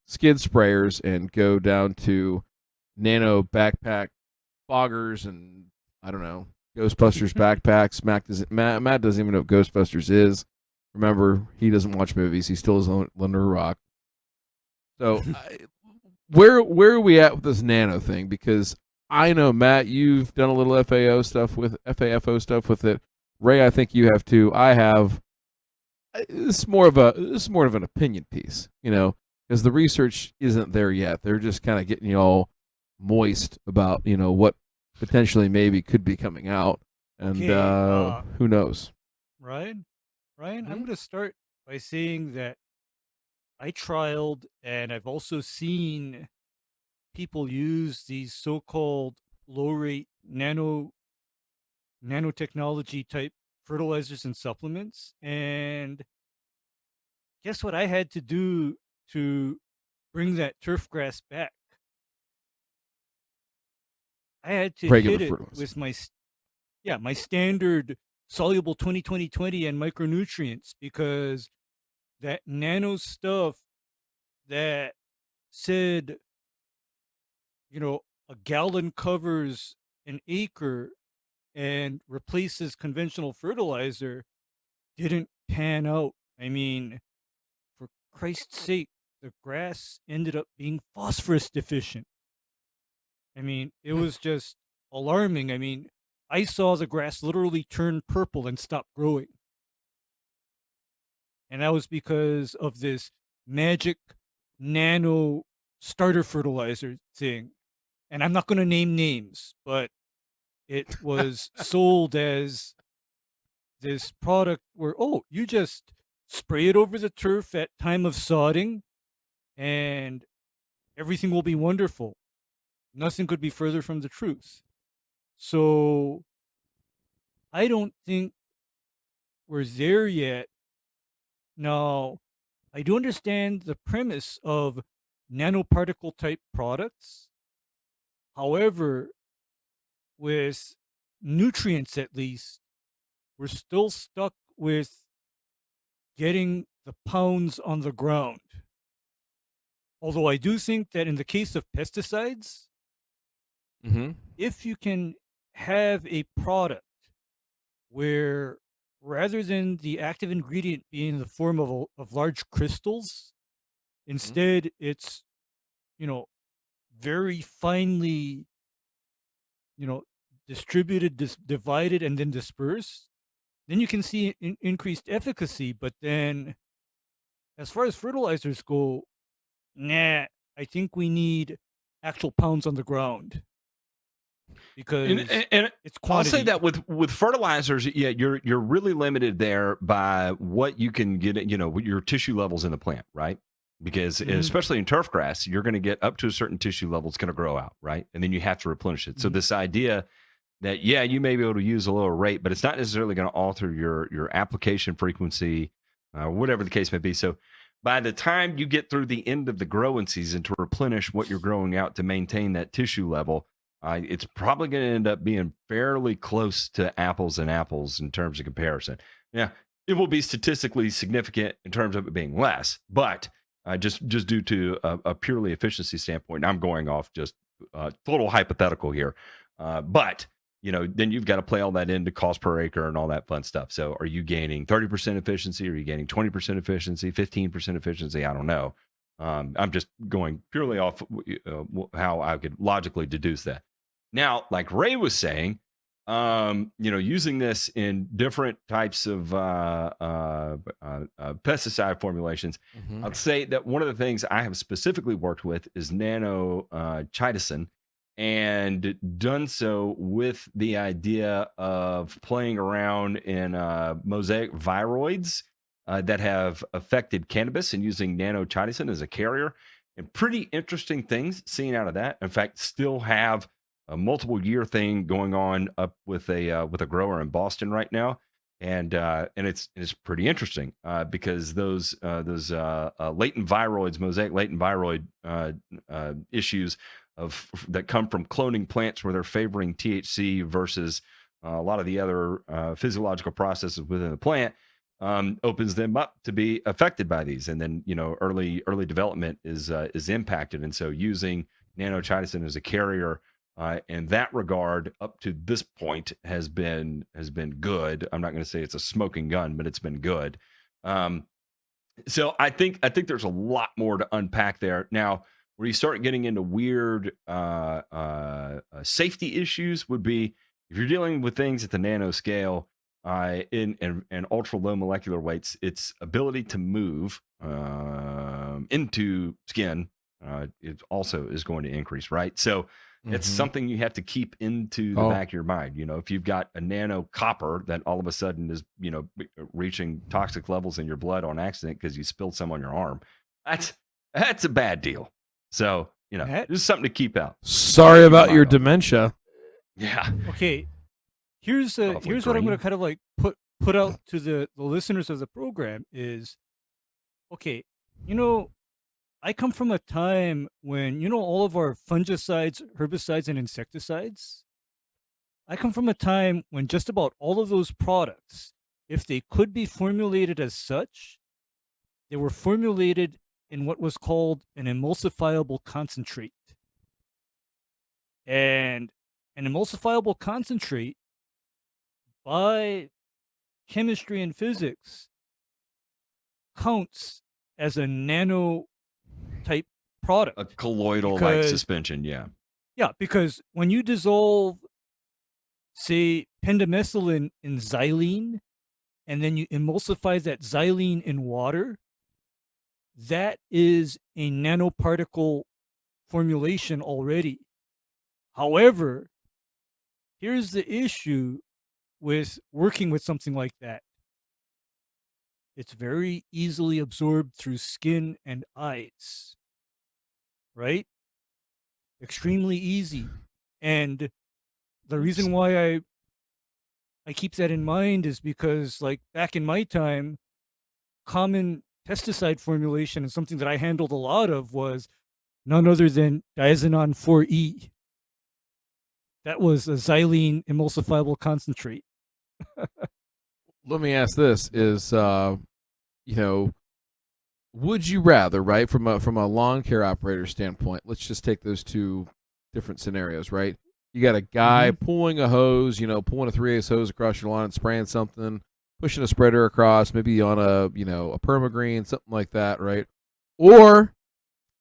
skid sprayers and go down to nano backpack foggers and I don't know, Ghostbusters backpacks. Matt doesn't even know what Ghostbusters is. Remember, he doesn't watch movies. He still is under a rock. So, where are we at with this nano thing? Because I know, Matt, you've done a little FAFO stuff with it. Ray, I think you have too. I have. This is more of an opinion piece, because the research isn't there yet. They're just kind of getting you all moist about what potentially maybe could be coming out, and who knows. Ryan, I'm going to start by saying that I trialed, and I've also seen people use these so-called low-rate nanotechnology type fertilizers and supplements. And guess what I had to do to bring that turf grass back? I had to Regular hit it fertilizer. with my standard soluble 20-20-20 and micronutrients, because that nano stuff that said, a gallon covers an acre and replaces conventional fertilizer didn't pan out. I mean, for Christ's sake, the grass ended up being phosphorus deficient. I mean, it was just alarming. I mean, I saw the grass literally turn purple and stop growing. And that was because of this magic nano starter fertilizer thing. And I'm not going to name names, but it was sold as this product where, you just spray it over the turf at time of sodding and everything will be wonderful. Nothing could be further from the truth. So I don't think we're there yet. Now, I do understand the premise of nanoparticle type products. However, with nutrients at least, we're still stuck with getting the pounds on the ground. Although I do think that in the case of pesticides, if you can have a product where rather than the active ingredient being in the form of large crystals, instead it's, very finely, distributed, divided, and then dispersed, then you can see increased efficacy. But then as far as fertilizers go, nah, I think we need actual pounds on the ground because And it's I'll say quantity. that with fertilizers, yeah, you're really limited there by what you can get, your tissue levels in the plant, right? Because especially in turf grass, you're going to get up to a certain tissue level, it's going to grow out, right? And then you have to replenish it. So this idea that, yeah, you may be able to use a lower rate, but it's not necessarily going to alter your application frequency, whatever the case may be. So by the time you get through the end of the growing season to replenish what you're growing out to maintain that tissue level, it's probably going to end up being fairly close to apples and apples in terms of comparison. Yeah, it will be statistically significant in terms of it being less, but just due to a purely efficiency standpoint, I'm going off just total hypothetical here, but then you've got to play all that into cost per acre and all that fun stuff. So are you gaining 30% efficiency? Are you gaining 20% efficiency, 15% efficiency? I don't know. I'm just going purely off how I could logically deduce that. Now, like Ray was saying, using this in different types of pesticide formulations, I'd say that one of the things I have specifically worked with is nanochitosan, and done so with the idea of playing around in mosaic viroids that have affected cannabis and using nanochitosan as a carrier. And pretty interesting things seen out of that. In fact, still have a multiple year thing going on up with a grower in Boston right now, and it's pretty interesting because those latent viroids, mosaic latent viroid issues that come from cloning plants where they're favoring THC versus a lot of the other physiological processes within the plant, opens them up to be affected by these, and then early development is impacted, and so using nanochitosan as a carrier in that regard up to this point has been good. I'm not going to say it's a smoking gun, but it's been good. So I think there's a lot more to unpack there. Now, where you start getting into weird safety issues would be if you're dealing with things at the nano scale in ultra low molecular weights, its ability to move into skin it also is going to increase, right? So it's something you have to keep into the back of your mind. If you've got a nano copper that all of a sudden is, reaching toxic levels in your blood on accident because you spilled some on your arm, that's a bad deal. So, this is something to keep out. Sorry about your dementia. Yeah. Okay. Here's what I'm going to kind of like put out to the listeners of the program is, okay, I come from a time when, all of our fungicides, herbicides, and insecticides, I come from a time when just about all of those products, if they could be formulated as such, they were formulated in what was called an emulsifiable concentrate. And an emulsifiable concentrate, by chemistry and physics, counts as a nano type product. A colloidal-like suspension, yeah. Yeah, because when you dissolve, say, pendimethalin in xylene, and then you emulsify that xylene in water, that is a nanoparticle formulation already. However, here's the issue with working with something like that. It's very easily absorbed through skin and eyes, right? Extremely easy. And the reason why I keep that in mind is because, like, back in my time, common pesticide formulation, and something that I handled a lot of was none other than diazinon 4E. That was a xylene emulsifiable concentrate. Let me ask this: is would you rather, right, from a lawn care operator standpoint? Let's just take those two different scenarios, right? You got a guy pulling a hose, pulling a 3/8 hose across your lawn and spraying something, pushing a spreader across, maybe on a permagreen, something like that, right? Or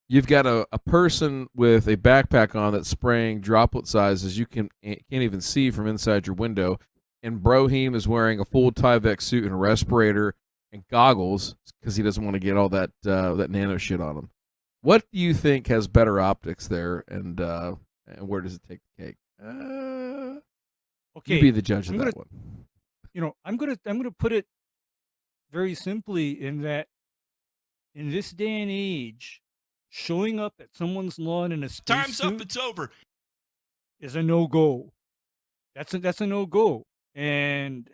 you've got a person with a backpack on that's spraying droplet sizes you can't even see from inside your window, and Broheem is wearing a full Tyvek suit and a respirator and goggles because he doesn't want to get all that nano shit on him. What do you think has better optics there, and where does it take the cake? Okay, you be the judge of that one. I'm gonna put it very simply in that in this day and age, showing up at someone's lawn in a Time's up. spacesuit It's over. is a no-go. That's a no-go. And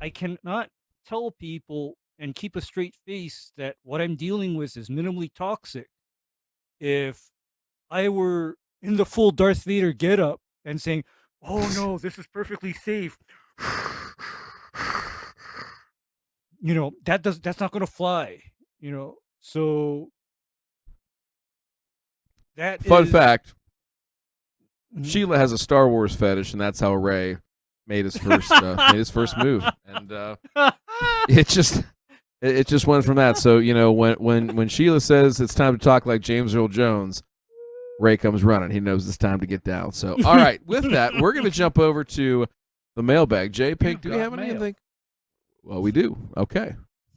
I cannot tell people and keep a straight face that what I'm dealing with is minimally toxic if I were in the full Darth Vader getup and saying, "Oh no, this is perfectly safe." That's not going to fly. So that Fun is- fact: Mhm. Sheila has a Star Wars fetish, and that's how Ray made his first move, and it just went from that. So when Sheila says it's time to talk like James Earl Jones, Ray comes running. He knows it's time to get down. So all right, with that, we're going to jump over to the mailbag. Jay Pink, do we have anything? Well, we do. Okay.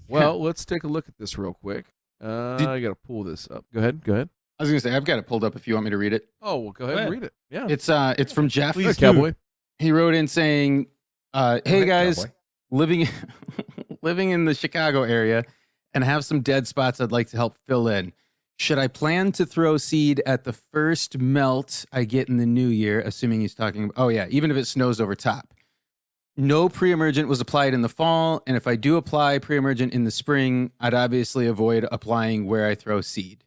Well, let's take a look at this real quick. I got to pull this up. Go ahead. I was going to say, I've got it pulled up if you want me to read it. Oh, well, go ahead and read it. Yeah. It's from Jeff. Please, Cowboy. He wrote in saying, hey guys, Cowboy. living in the Chicago area and have some dead spots I'd like to help fill in. Should I plan to throw seed at the first melt I get in the new year, assuming he's talking, even if it snows over top? No pre-emergent was applied in the fall, and if I do apply pre-emergent in the spring, I'd obviously avoid applying where I throw seed.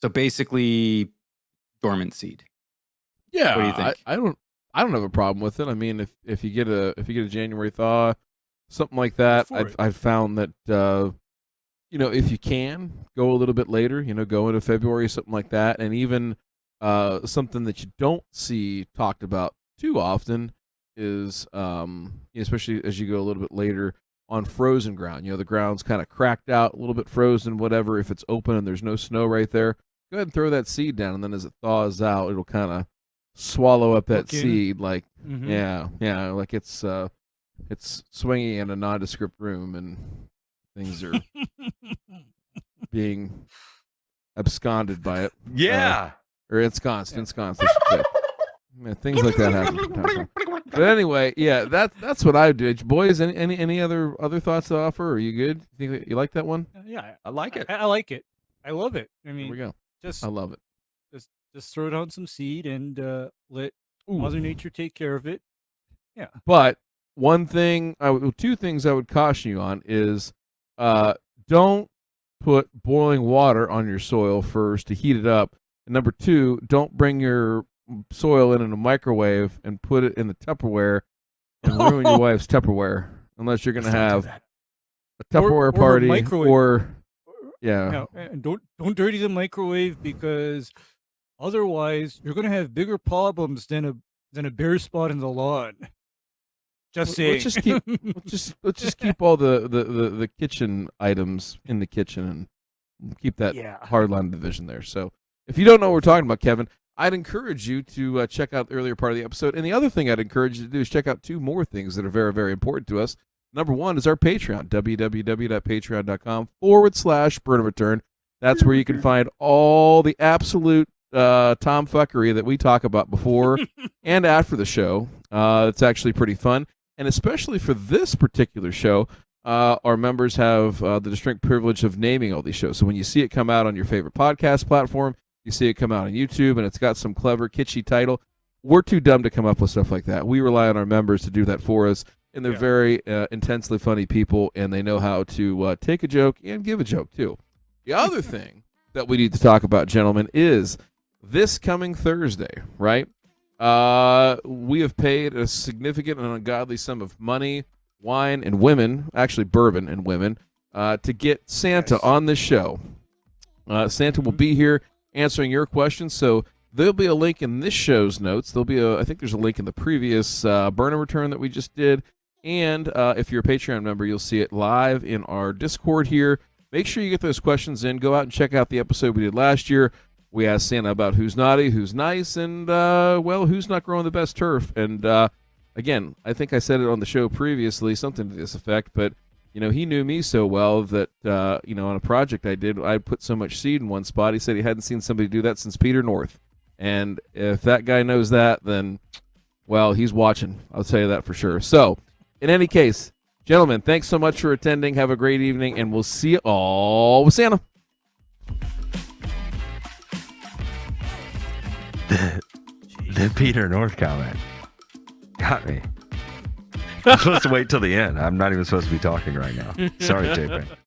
So basically, dormant seed. Yeah, What do you think? I don't have a problem with it. I mean, if you get a January thaw, something like that, I've found that if you can go a little bit later, go into February, something like that, and even something that you don't see talked about too often is especially as you go a little bit later on frozen ground. The ground's kind of cracked out, a little bit frozen, whatever. If it's open and there's no snow right there, go ahead and throw that seed down, and then as it thaws out, it'll kind of swallow up that seed. Like like it's swinging in a nondescript room and things are being absconded by it. Yeah. Or ensconced, I should say. Yeah, things like that happen from time to time. But anyway, yeah, that's what I do. Boys, any other thoughts to offer? Are you good? You like that one? Yeah, I like it. I like it. I love it. I mean, Here we go. just I love it. just throw down some seed and let Mother Nature take care of it. Yeah. But two things I would caution you on is don't put boiling water on your soil first to heat it up. And number two, don't bring your soil in a microwave and put it in the Tupperware and ruin your wife's Tupperware unless you're going to have a Tupperware or party microwave. yeah. No, and don't dirty the microwave, because otherwise you're going to have bigger problems than a bare spot in the lawn. Just saying. Let's just keep all the kitchen items in the kitchen and keep that hard line division there. So if you don't know what we're talking about, Kevin, I'd encourage you to check out the earlier part of the episode. And the other thing I'd encourage you to do is check out two more things that are very, very important to us. Number one is our Patreon, www.patreon.com/burn-and-return. That's where you can find all the absolute tomfuckery that we talk about before and after the show. It's actually pretty fun. And especially for this particular show, our members have the distinct privilege of naming all these shows. So when you see it come out on your favorite podcast platform, you see it come out on YouTube, and it's got some clever, kitschy title, we're too dumb to come up with stuff like that. We rely on our members to do that for us. and they're Yeah. very intensely funny people, and they know how to take a joke and give a joke too. The other thing that we need to talk about, gentlemen, is this coming Thursday, right? We have paid a significant and ungodly sum of money, wine, and women, actually bourbon and women, to get Santa on this show. Santa will be here answering your questions, so there'll be a link in this show's notes. There'll be I think there's a link in the previous burn and return that we just did, and if you're a Patreon member, you'll see it live in our Discord here. Make sure you get those questions in. Go out and check out the episode we did last year. We asked Santa about who's naughty, who's nice, and, well, who's not growing the best turf. And, again, I think I said it on the show previously, something to this effect, but, he knew me so well that, on a project I did, I put so much seed in one spot. He said he hadn't seen somebody do that since Peter North. And if that guy knows that, then, well, he's watching. I'll tell you that for sure. So, in any case, gentlemen, thanks so much for attending. Have a great evening, and we'll see you all with Santa. The Peter North comment got me. I'm supposed to wait till the end. I'm not even supposed to be talking right now. Sorry, Tifway.